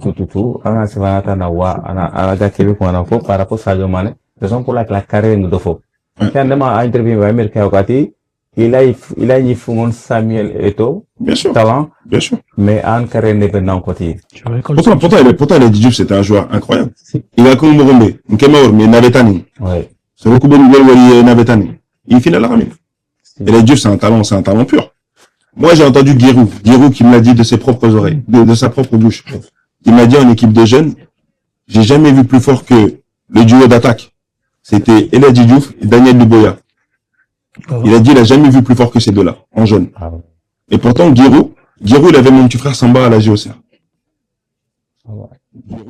On a Savannah, on a Québec, on a par rapport à Sadio Mane, raison pour laquelle la carrière nous doit. Quand on a interviewé Américain Okati, il a eu Samuel Eto'o, Bien sûr. talent, Bien sûr. mais en carrière n'est pas dans côté. Pourtant, Ela Diouf, c'était un joueur incroyable. Il a comme Morombe, Nkemaor, mais Navetani. Ouais. C'est beaucoup de nouvelles Navetani. Il finit à l'armée. Ela Diouf, c'est un talent pur. Moi, j'ai entendu Giroud qui me l'a dit de ses propres oreilles, de sa propre bouche. Il m'a dit en équipe de jeunes, j'ai jamais vu plus fort que le duo d'attaque. C'était Ela Diouf et Daniel Luboya. Il a dit, il a jamais vu plus fort que ces deux-là, en jeune. Et pourtant, Giroud, il avait mon petit frère Samba à la JOCR.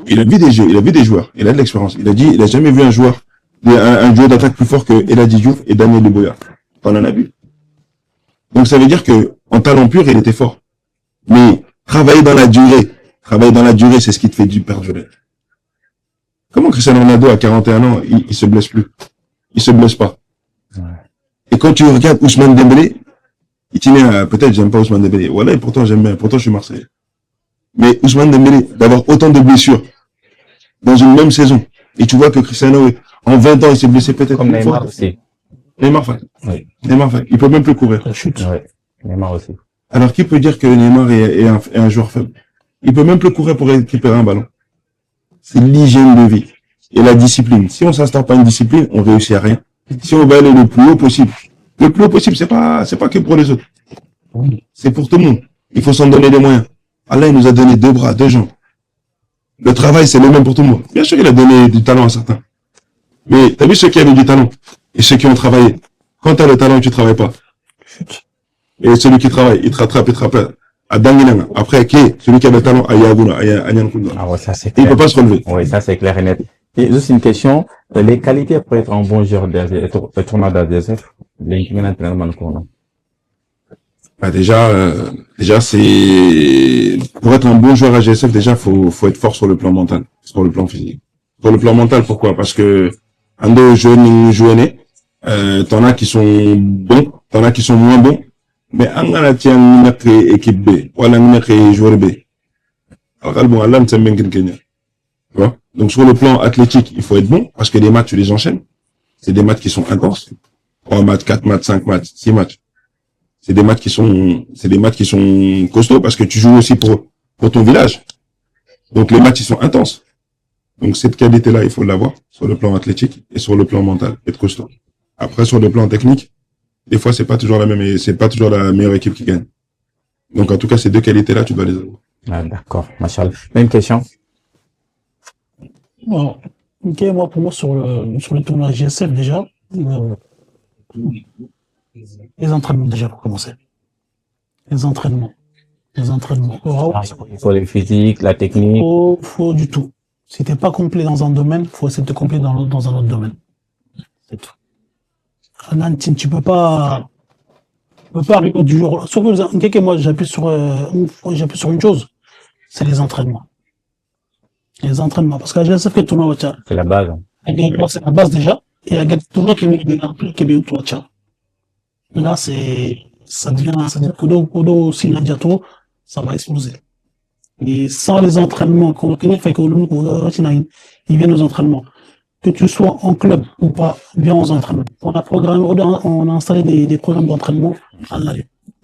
Il a vu des jeux, il a vu des joueurs, il a de l'expérience. Il a dit, il a jamais vu un joueur, un duo d'attaque plus fort que Ela Diouf et Daniel Luboya. On en a vu. Donc ça veut dire que, en talent pur, il était fort. Mais, travailler dans la durée, c'est ce qui te fait du perdurer. Comment Cristiano Ronaldo, à 41 ans, il se blesse plus? Il se blesse pas. Et quand tu regardes Ousmane Dembélé, il t'y met, peut-être j'aime pas Ousmane Dembélé. Voilà, et pourtant j'aime bien, pourtant je suis Marseillais. Mais Ousmane Dembélé, d'avoir autant de blessures dans une même saison, et tu vois que Cristiano, en 20 ans, il s'est blessé peut-être Comme une Neymar fois. aussi. Neymar, Oui. il peut même plus courir. La chute. Ouais. Neymar aussi. Alors qui peut dire que Neymar est un joueur faible? Il peut même plus courir pour récupérer un ballon. C'est l'hygiène de vie et la discipline. Si on s'instaure pas une discipline, on réussit à rien. Si on va aller le plus haut possible, c'est pas que pour les autres. C'est pour tout le monde. Il faut s'en donner les moyens. Allah, il nous a donné 2 bras, 2 jambes. Le travail, c'est le même pour tout le monde. Bien sûr, il a donné du talent à certains. Mais t'as vu ceux qui avaient du talent et ceux qui ont travaillé. Quand t'as le talent, tu travailles pas. Et celui qui travaille, il te rattrape. À Danginanga. Après, celui qui a le talent, à Yaguna, à Nyankunda. Ah ouais, ça c'est Il clair. peut pas se relever. Oui, ça c'est clair et net. Et juste une question, les qualités pour être un bon joueur de tournoi d'ADSF, Bah déjà c'est pour être un bon joueur à GSF, déjà faut être fort sur le plan mental, sur le plan physique. Sur le plan mental, pourquoi? Parce que ando jeune, t'en as qui sont bons, t'en as qui sont moins bons, mais angana tient une équipe B, ou une joueur B. Alors bon, Allah ne bien Kenya. Tu vois? Donc sur le plan athlétique, il faut être bon, parce que les matchs, tu les enchaînes. C'est des matchs qui sont intenses. 3 matchs, 4 matchs, 5 matchs, 6 matchs. C'est des matchs qui sont costauds, parce que tu joues aussi pour ton village. Donc les matchs, ils sont intenses. Donc cette qualité-là, il faut l'avoir sur le plan athlétique et sur le plan mental, être costaud. Après, sur le plan technique, des fois, c'est pas toujours la meilleure équipe qui gagne. Donc en tout cas, ces 2 qualités-là, tu dois les avoir. Ah, d'accord, machallah. Même question. Bon, ok, moi, pour moi, sur le tournoi GSF, déjà, les entraînements, déjà, pour commencer. Les entraînements. Oh, Il faut le physique, la technique. faut du tout. Si t'es pas complet dans un domaine, faut essayer de te compléter dans un autre domaine. C'est tout. Tu peux pas arriver du jour. Surtout, moi, j'appuie sur une chose. C'est les entraînements. Les entraînements. Parce que la GSF, le tournoi, C'est la base. c'est la base déjà. Et il y a le tournoi qui est bien au tournoi. Là, ça devient Kodo, Sinadjato, ça va exploser. Et sans les entraînements, ils viennent aux entraînements. Que tu sois en club ou pas, viens aux entraînements. On a installé des programmes d'entraînement.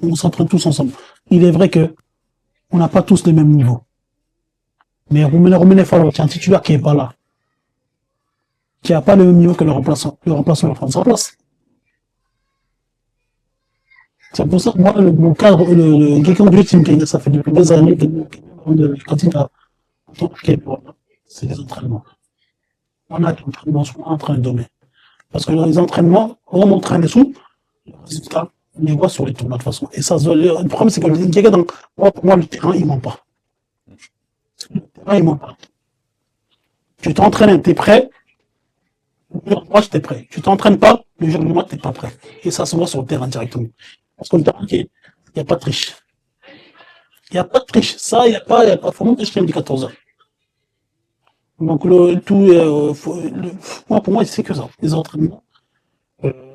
On s'entraîne tous ensemble. Il est vrai que on n'a pas tous le même niveau. Mais Roumene Falo, tu as un titulaire qui est pas là. Qui n'a pas le même niveau que le remplaçant. Le remplaçant va prendre sa place. C'est pour ça que moi, mon cadre, quelqu'un du team Kenya, ça fait depuis des années que continue à c'est les entraînements. On a des entraînements, on est en train de donner. Parce que les entraînements, on entraîne les sous, le résultat, on les voit sur les tournois de toute façon. Et ça, le problème, c'est que pour moi, le terrain, il ment pas. Le terrain, il ment pas. Tu t'entraînes, t'es prêt. Le jour du match, t'es prêt. Tu t'entraînes pas, le jour du match, t'es pas prêt. Et ça se voit sur le terrain directement. Parce que le terrain, Il n'y a pas de triche. Il n'y a pas de triche. Ça, il n'y a pas, faut même tricher du 14 ans. Donc, moi, pour moi, c'est que ça. Les entraînements.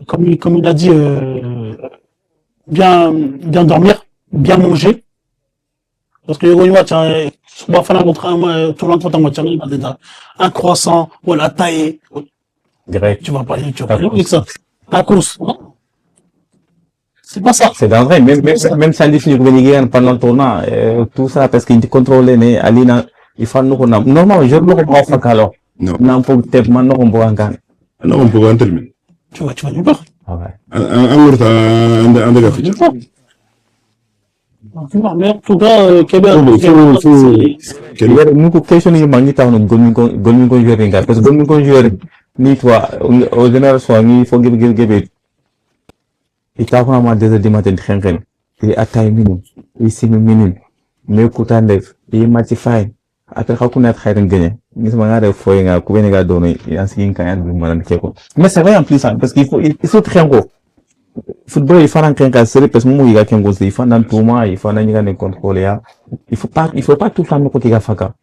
Comme il a dit, bien dormir, bien manger. Parce que un croissant, voilà, taillé. Grec. Tu vas pas avec ça. La course. C'est pas ça. C'est dangereux. Même sans définir pendant le tournant, tout ça, parce qu'il contrôle les Alina, il faut nous connaître. Normalement, je ne peux pas faire alors. Non. Non, pour te maintenant, on peut encore. Non, on peut en terminer. Tu vas nulle part. Ah ouais. Un word, un dégât. Nulle part. Mais en tout cas, Québec, nous, question est magnifique, on golmi ko jouer parce que golmi ko jouer ni toi, au général, soit ni faut give. Il t'a vraiment à 2h du matin, il est à taille minimum, il est 6 minutes, mais écoute, il est matify. Après, quand on a très bien gagné, nous sommes à fois, il y a combien de données, il y a un signe quand il y a un mais c'est vrai en plus, parce qu'il faut très gros. Football, il faut un cas serré, parce que moi, il y a qu'un gros, il faut un tournoi, il faut un contrôle, il faut pas tout le temps me côté Gafaka.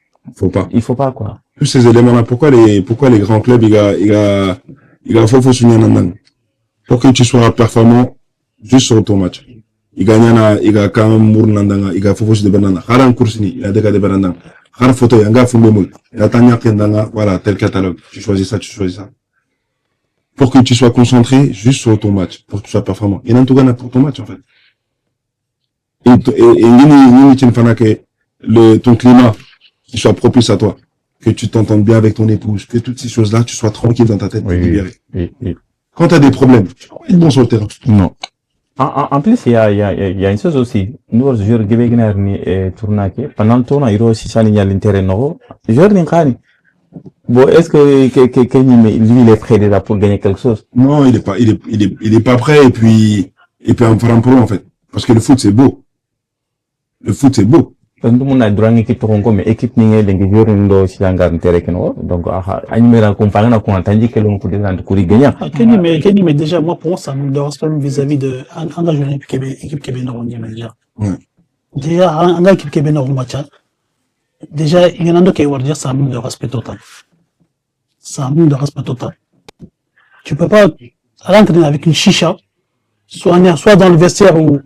Il faut pas, quoi. Tous ces éléments-là, pourquoi les grands clubs, il faut souligner un pour que tu sois performant, juste sur ton match. Il a quand même mournandanga, il a fofos de banana, haran coursini, il a des cas de banana, har photo, il a fumé il a tanya kendanga, voilà, tel catalogue. Tu choisis ça. Pour que tu sois concentré juste sur ton match, pour que tu sois performant. Et en tout cas, pour ton match, en fait. Et tu ne fais que ton climat, qui soit propice à toi, que tu t'entendes bien avec ton épouse, que toutes ces choses-là, tu sois tranquille dans ta tête, libéré. Oui. Quand tu as des problèmes, tu vas être bon sur le terrain. Non. En plus, il y a une chose aussi. Nous, je regarde tournaqué. Pendant le tournoi, il y a aussi ça, il y a l'intérêt, non? Je regarde. Bon, est-ce que lui, il est prêt déjà pour gagner quelque chose? Non, il est pas prêt, et puis en faire un pro, en fait. Parce que le foot, c'est beau. Parce que tout le monde a droit à l'équipe mais équipe n'est pas de jouer dans si un garde intérêt que non. Donc, animer comparé à qu'on entendit que l'on peut déjà courir gagnant. Kenny, mais déjà, moi, pour moi, ça me dérange pas vis-à-vis de, un gars joué équipe Québec Nord, on dit, déjà. Déjà, un gars équipe Québec Nord, match, déjà, il y en a d'autres qui vont dire, c'est un manque de respect total. C'est un manque de respect total. Tu peux pas rentrer avec une chicha, soit dans le vestiaire ou,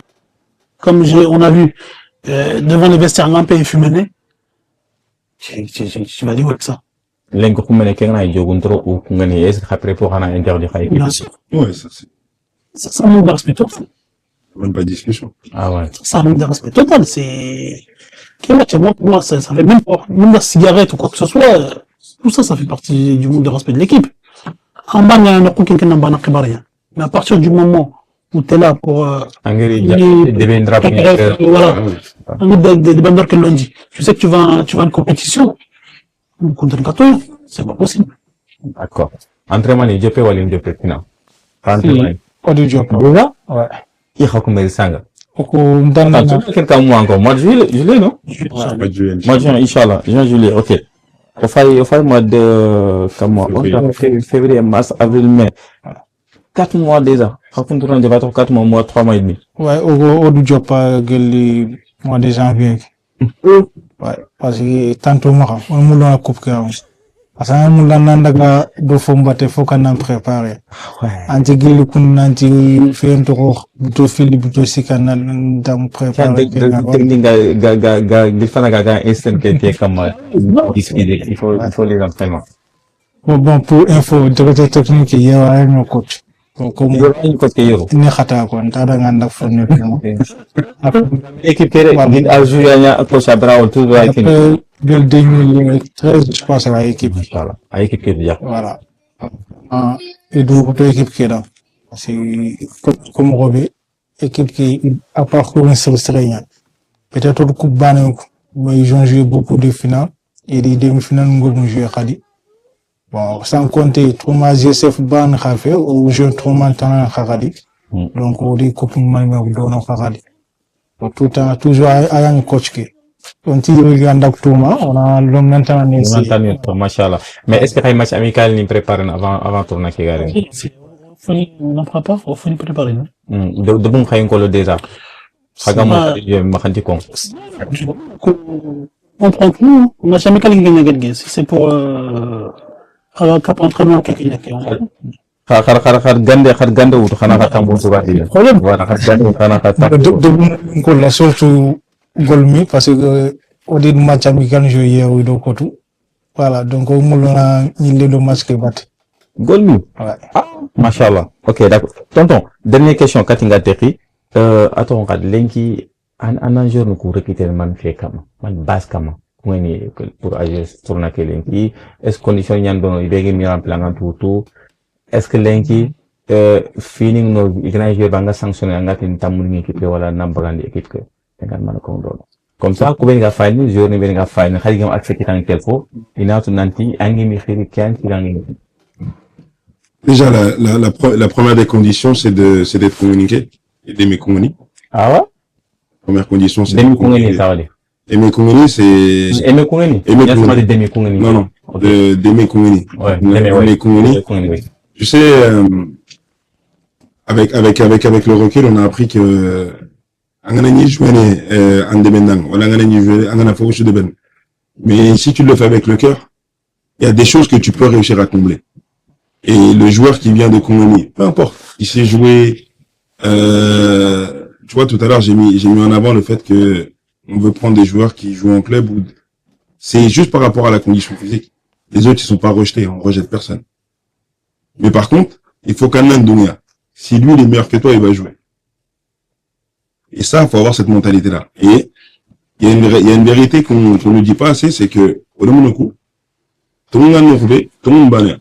comme on a vu, devant le vestiaire, un peu effumé. Tu vas dire avec ça. L'enco comme les Kenyans, ils jouent trop ou qu'on gagne, est-ce qu'après pour un interdit à Bien sûr. Ouais, ça c'est. C'est un manque de respect total. Même pas de discussion. Ah ouais. C'est un manque de respect total. C'est, moi, pour moi, ça fait même la cigarette ou quoi que ce soit, tout ça, ça fait partie du manque de respect de l'équipe. En bas, il y a un autre quelqu'un n'a pas rien. Mais à partir du moment où t'es là pour, deviendra voilà. Des bandeurs que l'on dit. Tu sais que tu vas à une compétition. Contre un gâteau, c'est pas possible. D'accord. Entraînement, il y a pas ou il y a pas final. Entraînement. Pas de job. Déjà? Ouais. Il y a combien de sang? Quelqu'un mois encore. Mois de juillet, non? Pas de juillet. Mois de juin, Inch'Allah. Juin, juillet, ok. Au fait, mois de, février, mars, avril, mai. 4 mois déjà. Raconte-nous, on va 4 mois, 3 mois et demi. Ouais, au du job, le mois de janvier. Ouais, parce que tantôt, on m'a la coupe car parce que on m'a nandaga do fombate faut qu'on en prépare. Ouais. Anti gili kun anti fait un tour to fili to sikana ndam préparer. Technique il faut ga instant que tu es comme il faut les entraînements. Bon pour info directeur technique il y a un coach. Comme une côté euro. ne khata ko ntada nganda fonne ko. Équipe qui est à jouer à coach Abrao tout doit être de 2013 je pense à l'équipe. Voilà. À équipe qui est bien. Voilà. Et donc l'équipe qui est là. C'est comme Robé équipe qui a parcouru une série. Peut-être le coupe Banek, mais ils ont joué beaucoup de finales et des demi-finales nous avons joué Khadi. Bon, sans compter Thomas GSF Ban Khafé ou jeu Thomas Tana Khadi. Donc on dit coupe Malmö ou Dono Khadi. Donc tout temps toujours à un coach qui on tire le Thomas, on a l'homme maintenant ici. Machallah. Mais est-ce que les matchs amicaux ni préparent avant tournoi qui gagne? On n'en fera pas, faut préparer, non? De bon, il y a déjà. On prend tout, hein. On n'a jamais gagné. Si c'est pour, cap entraînement, problème. Surtout, Golmi, parce que, au début, match amical, je hier, ou donc, tout. Voilà. Donc, au moins, il est le match qui bat. Golmi. Ouais. Ah, machallah. Ok, d'accord. Tonton, dernière question, Katinga Teki. Attends, regarde, Lenki, un jour, nous recruter man fait comme, man base comme, pour agir sur la Lenki. Est-ce condition y a un il est mis en plan tout. Est-ce que Lenki, feeling no, il y a un jeu banga sanctionné, un gars qui est tamouni équipe, voilà, n'importe équipe que, comme ça, quand il y a final, jour ni ben final, il y a accès à un telco, il y a un anti, un game qui Déjà, la première des conditions, c'est d'être communiqué et d'aimer communiquer. Ah ouais? Première condition, c'est d'aimer communiquer, ça va aller. Aimer communiquer, c'est... Aimer communiquer? D'aimer communiquer. Non, non. D'aimer communiquer. Ouais. D'aimer communiquer. Tu sais, avec le recul, on a appris que, mais si tu le fais avec le cœur, il y a des choses que tu peux réussir à combler. Et le joueur qui vient de Kongoni, peu importe, il sait jouer. Tu vois, tout à l'heure, j'ai mis en avant le fait que on veut prendre des joueurs qui jouent en club ou c'est juste par rapport à la condition physique. Les autres, ils sont pas rejetés, on rejette personne. Mais par contre, il faut qu'un Dunia, si lui il est meilleur que toi, il va jouer. Et ça, il faut avoir cette mentalité-là. Et il y a une vérité qu'on ne dit pas assez, c'est que au Monaco, tout le monde banner.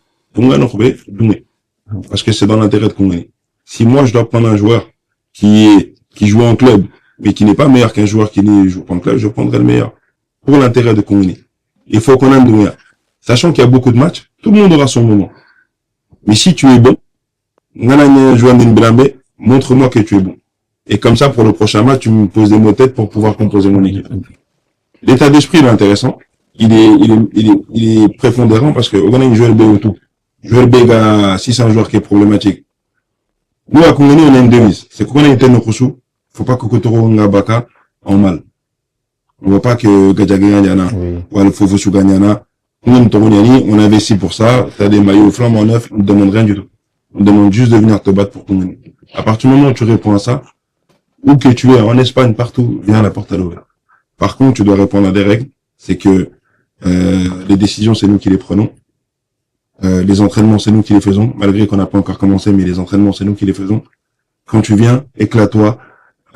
Parce que c'est dans l'intérêt de Kongoni. Si moi je dois prendre un joueur qui joue en club, mais qui n'est pas meilleur qu'un joueur qui ne joue pas en club, je prendrai le meilleur. Pour l'intérêt de Kongoni. Il faut qu'on ait un Dunia. Sachant qu'il y a beaucoup de matchs, tout le monde aura son moment. Mais si tu es bon, montre-moi que tu es bon. Et comme ça, pour le prochain match, tu me poses des mots tête pour pouvoir composer mon équipe. L'état d'esprit, il est intéressant. Il est prépondérant parce que, on a une joueur B ou tout. Joueur B, si c'est un joueur qui est problématique. Nous, à Kongoni, on a une devise. C'est qu'on a une tête de Koussou. Faut pas que Kotoro Ngabaka en mal. On veut pas que Gadjagaya Yana, ou le Fofosu Ganyana, on investit pour ça, t'as des maillots flambant neufs, on ne demande rien du tout. On demande juste de venir te battre pour Kongoni. À partir du moment où tu réponds à ça, où que tu es, en Espagne, partout, viens, la porte à l'ouvert. Par contre, tu dois répondre à des règles. C'est que, les décisions, c'est nous qui les prenons. Les entraînements, c'est nous qui les faisons, malgré qu'on n'a pas encore commencé, mais les entraînements, c'est nous qui les faisons. Quand tu viens, éclate-toi.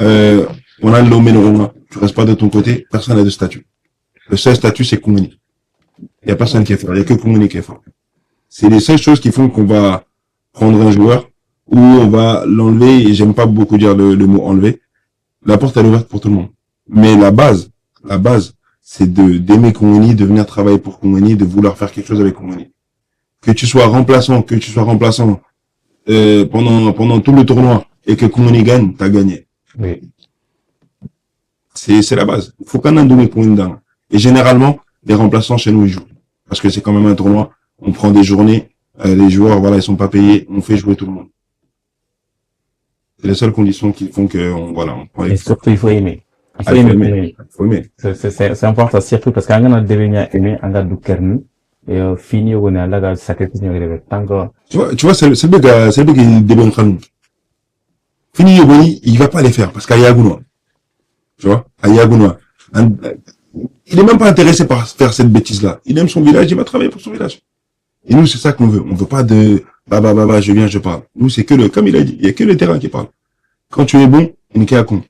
On a l'Omenoroma. Tu restes pas de ton côté, personne n'a de statut. Le seul statut, c'est Kongoni. Il y a personne qui est fort, il y a que Kongoni qui est fort. C'est les seules choses qui font qu'on va prendre un joueur, ou on va l'enlever, et j'aime pas beaucoup dire le mot enlever. La porte est ouverte pour tout le monde. Mais la base, c'est d'aimer Kongoni, de venir travailler pour Kongoni, de vouloir faire quelque chose avec Kongoni. Que tu sois remplaçant, pendant tout le tournoi, et que Kongoni gagne, t'as gagné. Oui. C'est la base. Il faut qu'un Indomé pour une dame. Et généralement, les remplaçants chez nous, ils jouent. Parce que c'est quand même un tournoi. On prend des journées, les joueurs, voilà, ils sont pas payés, on fait jouer tout le monde. C'est les seules conditions qui font que, on prend les... Et surtout, il faut aimer. Il faut aimer. C'est important, surtout parce qu'on a devenir aimé, on a du kernu, et fini, on a là, sacrifice, tant que... Tu vois, c'est le gars qui est début Fini, il va pas les faire, parce qu'à Yagouna. Tu vois, à Yagouna. Il est même pas intéressé par faire cette bêtise-là. Il aime son village, il va travailler pour son village. Et nous, c'est ça qu'on veut. On veut pas de, je viens, je parle. Nous, c'est que comme il a dit, il y a que le terrain qui parle. Quand tu es bon, il n'y a qu'à con.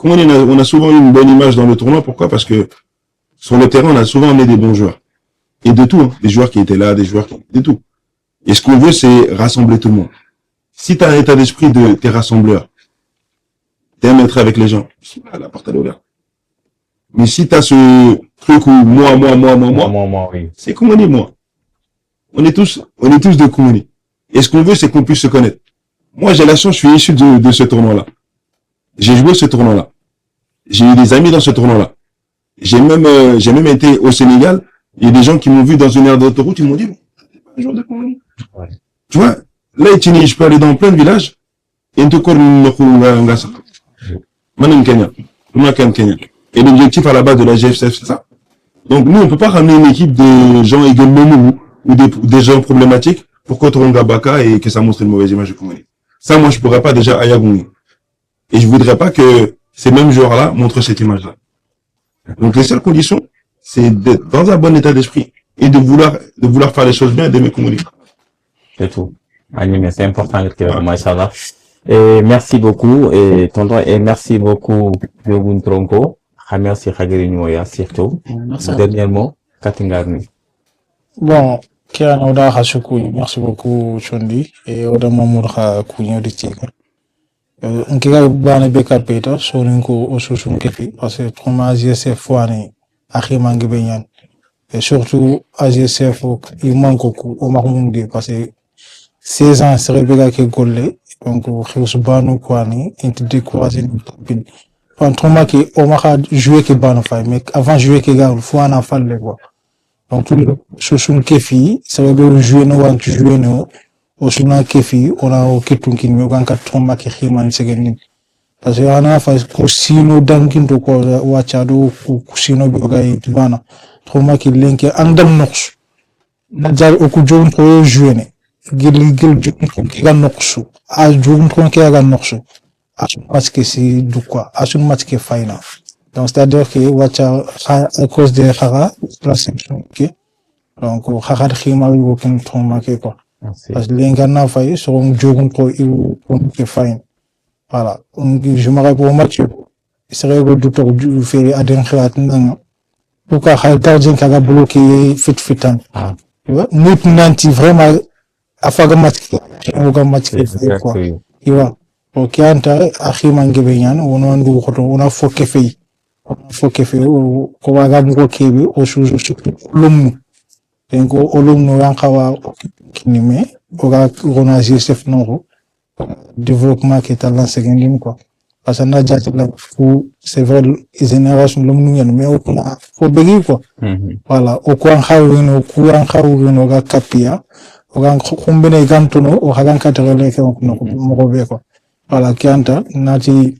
On a souvent eu une bonne image dans le tournoi. Pourquoi? Parce que, sur le terrain, on a souvent amené des bons joueurs. Et de tout, hein. Des joueurs qui étaient là, de tout. Et ce qu'on veut, c'est rassembler tout le monde. Si t'as un état d'esprit de t'es rassembleur, t'aimes être avec les gens, la porte est ouverte. Mais si t'as ce truc où moi, oui. c'est Kongoni, moi. On est tous de Kongoni. Et ce qu'on veut, c'est qu'on puisse se connaître. Moi, j'ai la chance, je suis issu de ce tournoi-là. J'ai joué ce tournoi-là. J'ai eu des amis dans ce tournoi-là. J'ai même été au Sénégal. Il y a des gens qui m'ont vu dans une aire d'autoroute, ils m'ont dit, un joueur de Kongoni. Ouais. Tu vois, là, je peux aller dans plein de villages, et Madame Kenya. Kenya. Et l'objectif à la base de la GFCF, c'est ça. Donc, nous, on peut pas ramener une équipe de gens également ou des gens problématiques pour Kotoronga Baka et que ça montre une mauvaise image du Congolais. Ça, moi, je pourrais pas déjà Ayagouni. Et je voudrais pas que ces mêmes joueurs-là montrent cette image-là. Donc, les seules conditions, c'est d'être dans un bon état d'esprit et de vouloir faire les choses bien et d'aimer Congolais. C'est tout. Animé, c'est important que, machallah. Et merci beaucoup, et tonton, et merci beaucoup, Diogun Tronco. Merci Khagiri Nyoya, surtout. Merci. Dernièrement, Katingarni. Bon, Kian Oda Hashuku, merci beaucoup, Chondi, et Oda Mamour Kunyo de Tigre. Nkiga Bane Beka Peter, Soninko Osusun Kefi, parce que Troma AGSF Fouane, Achimangi Benyan. Et surtout, AGSF, il manque au Maroungi, parce que 16 ans, c'est Rebecca qui est golé, donc, Rius Banu Kwani, il découragé une copine. Quand Troma qui, on m'a joué qui Banu Fay, mais avant jouer qui gars, il faut en faire les voix. Donc, Sosun Kefi, ça veut dire jouer nous, ou jouer nous. Osuna Kefi, on a au Ketunkin, mais on a Troma qui Himan Segeni. Parce que on a fait Kusino Dankin to ko Wachado, Kusino Boga et Tibana. Troma qui linke Andam Nox. Nadjar Okujon pour jouer. Gil Gan Noxu. A Jun Tronke Gan Noxu. A son match que c'est du quoi. A son match qui est final. Donc, c'est-à-dire que Wacha, à cause de Hara, la sanction, ok. Donc, Hara de Hima, il faut qu'on Troma qui quoi. Parce que les gens failli sur un jour pour que fine. Voilà. Je me rappelle au match. C'est vrai que le docteur du fait à d'un créat n'ang. Pourquoi le gardien qui a bloqué fitan. Tu vois, nous nanti vraiment à faire un match. Un match quoi. Tu vois. Ok, anta achiman gebenyan, on a faut que fait. Faut que fait au Kowaga Kebe au sous l'homme. Donc, olum no yankawa kinime, oga rona GSF noro, développement qui est à l'enseignement, quoi. Parce que n'a déjà la fou, c'est vrai, les générations l'homme nous mais au faut béguer, quoi. Voilà. Au coin haouino, oga kapia, oga kumbene gantono, o hagan katerele, morobe, quoi. Voilà, kianta, nati,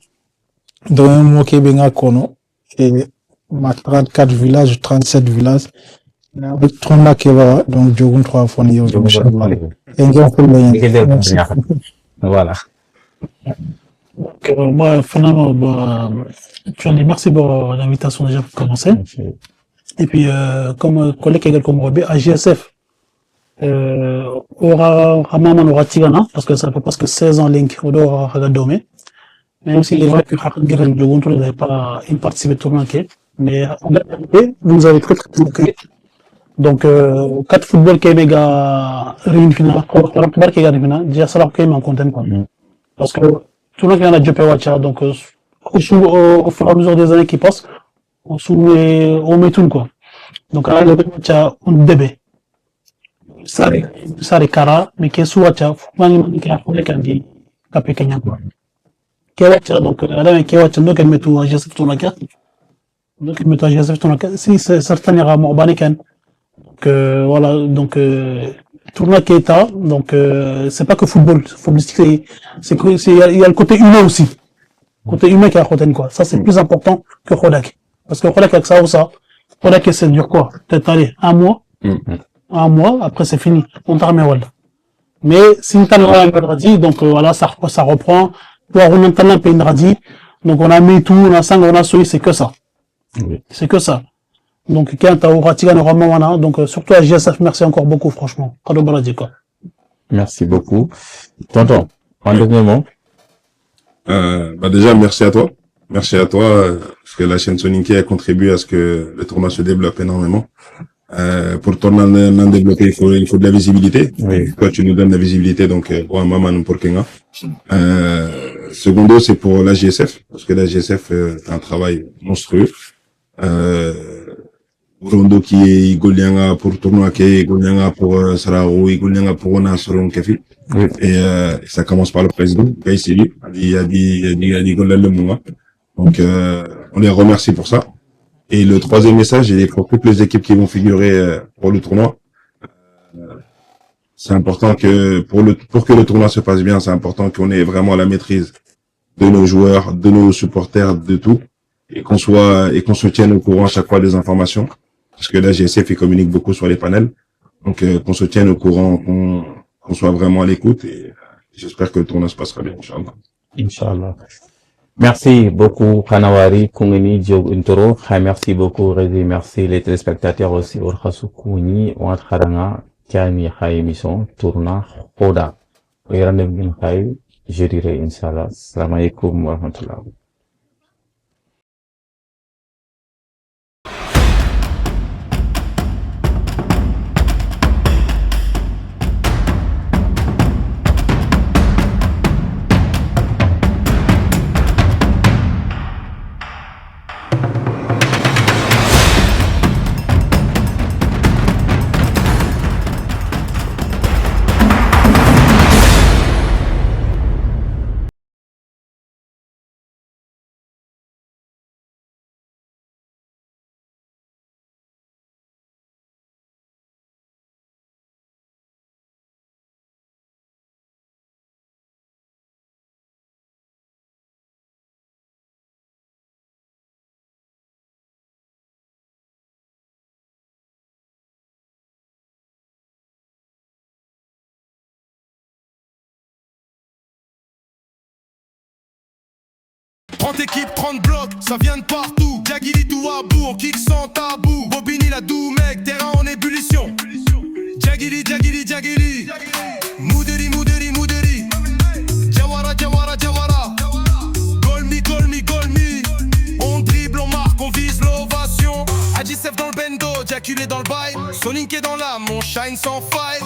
dans un mot qui est bien kono, et ma 34 villages, 37 villages, avec Troma qui va, donc, Diogun 3 fois, et voilà. Donc, moi, finalement, bah, tu en dis merci pour l'invitation déjà pour commencer. Et puis, comme collègue égal comme Robé, AGSF, aura Tigana, parce que ça fait presque 16 ans Link, aura Hagadome. Même s'il est vrai que Hagadome, Diogun 3 n'avait pas participé au tournoi, mais vous avez très très donc, 4 football qui est méga réuni final, qui est final, déjà ça leur en content, quoi. Parce que tout le monde qui a déjà fait donc, au fur et à mesure des années qui passent, on met tout, quoi. Donc, là, le un bébé. Ça, c'est cara, mais qui est sous Wacha, qui a fait un capé Kenya, quoi. Qui est donc, là, qui est donc, elle met tout à GSF ton carte. Donc, elle met tout à GSF ton carte. Si, c'est certain, il y aura Morbanekan. Donc voilà, donc tournoi Keita, donc c'est pas que football, footballistique, c'est que il y a le côté humain aussi, côté humain qui est à côté quoi. Ça c'est plus important que Kodak, parce que Kodak avec ça ou ça, Kodak c'est dur quoi, peut-être aller un mois, après c'est fini, on t'a remis Walda. Mais si on t'a dit, donc voilà, ça reprend, pour on entend un peu une radie, donc on a mis tout, on a sang, on a souri, c'est que ça, c'est que ça. Donc, donc surtout à GSF, merci encore beaucoup, franchement. Merci beaucoup. Tonton, en dernier mot. Déjà, merci à toi. Merci à toi, parce que la chaîne Soninké a contribué à ce que le tournoi se développe énormément. Pour le tournoi non développé, il faut de la visibilité. Oui. Toi, tu nous donnes de la visibilité, donc, pour Maman pour Kenga. Secondo, c'est pour la GSF, parce que la GSF fait un travail monstrueux. Rondo qui est Igolianga pour tournoi qui est Igolianga pour Sarao, Igolianga pour Ona Soron Kefi. Et ça commence par le président, Gaïsili, il a dit Golal le Mouma. Donc on les remercie pour ça. Et le troisième message, il est pour toutes les équipes qui vont figurer pour le tournoi. C'est important que pour que le tournoi se passe bien, c'est important qu'on ait vraiment la maîtrise de nos joueurs, de nos supporters, de tout, et qu'on se tienne au courant à chaque fois des informations, parce que la GSF il communique beaucoup sur les panels, donc qu'on se tienne au courant, qu'on soit vraiment à l'écoute, et j'espère que le tournoi se passera bien, Inch'Allah. Inch'Allah. Merci beaucoup, Kanawari, Kungeni, Diog Intoro. Merci beaucoup, Rézi. Merci les téléspectateurs aussi. Orkhasu Kouni, Ouatharanga, Kiani, Haïmison, Tourna, Hoda. Et rendez-vous, je dirais, Inch'Allah. Salam alaikum wa rahmatullah. Prends équipe, 30 blocs, ça vient de partout. Djagili Douabou, on kick sans tabou. Bobini la Doumec, terrain en ébullition. Djagili, Djagili, Djagili. Mouderi, Mouderi, Mouderi. Jawara, Jawara, Jawara. Golmi, Golmi, Golmi. On dribble, on marque, on vise l'ovation. Adjicef dans le bendo, Djaculé dans le bail. Sonic est dans l'âme, on shine sans faille.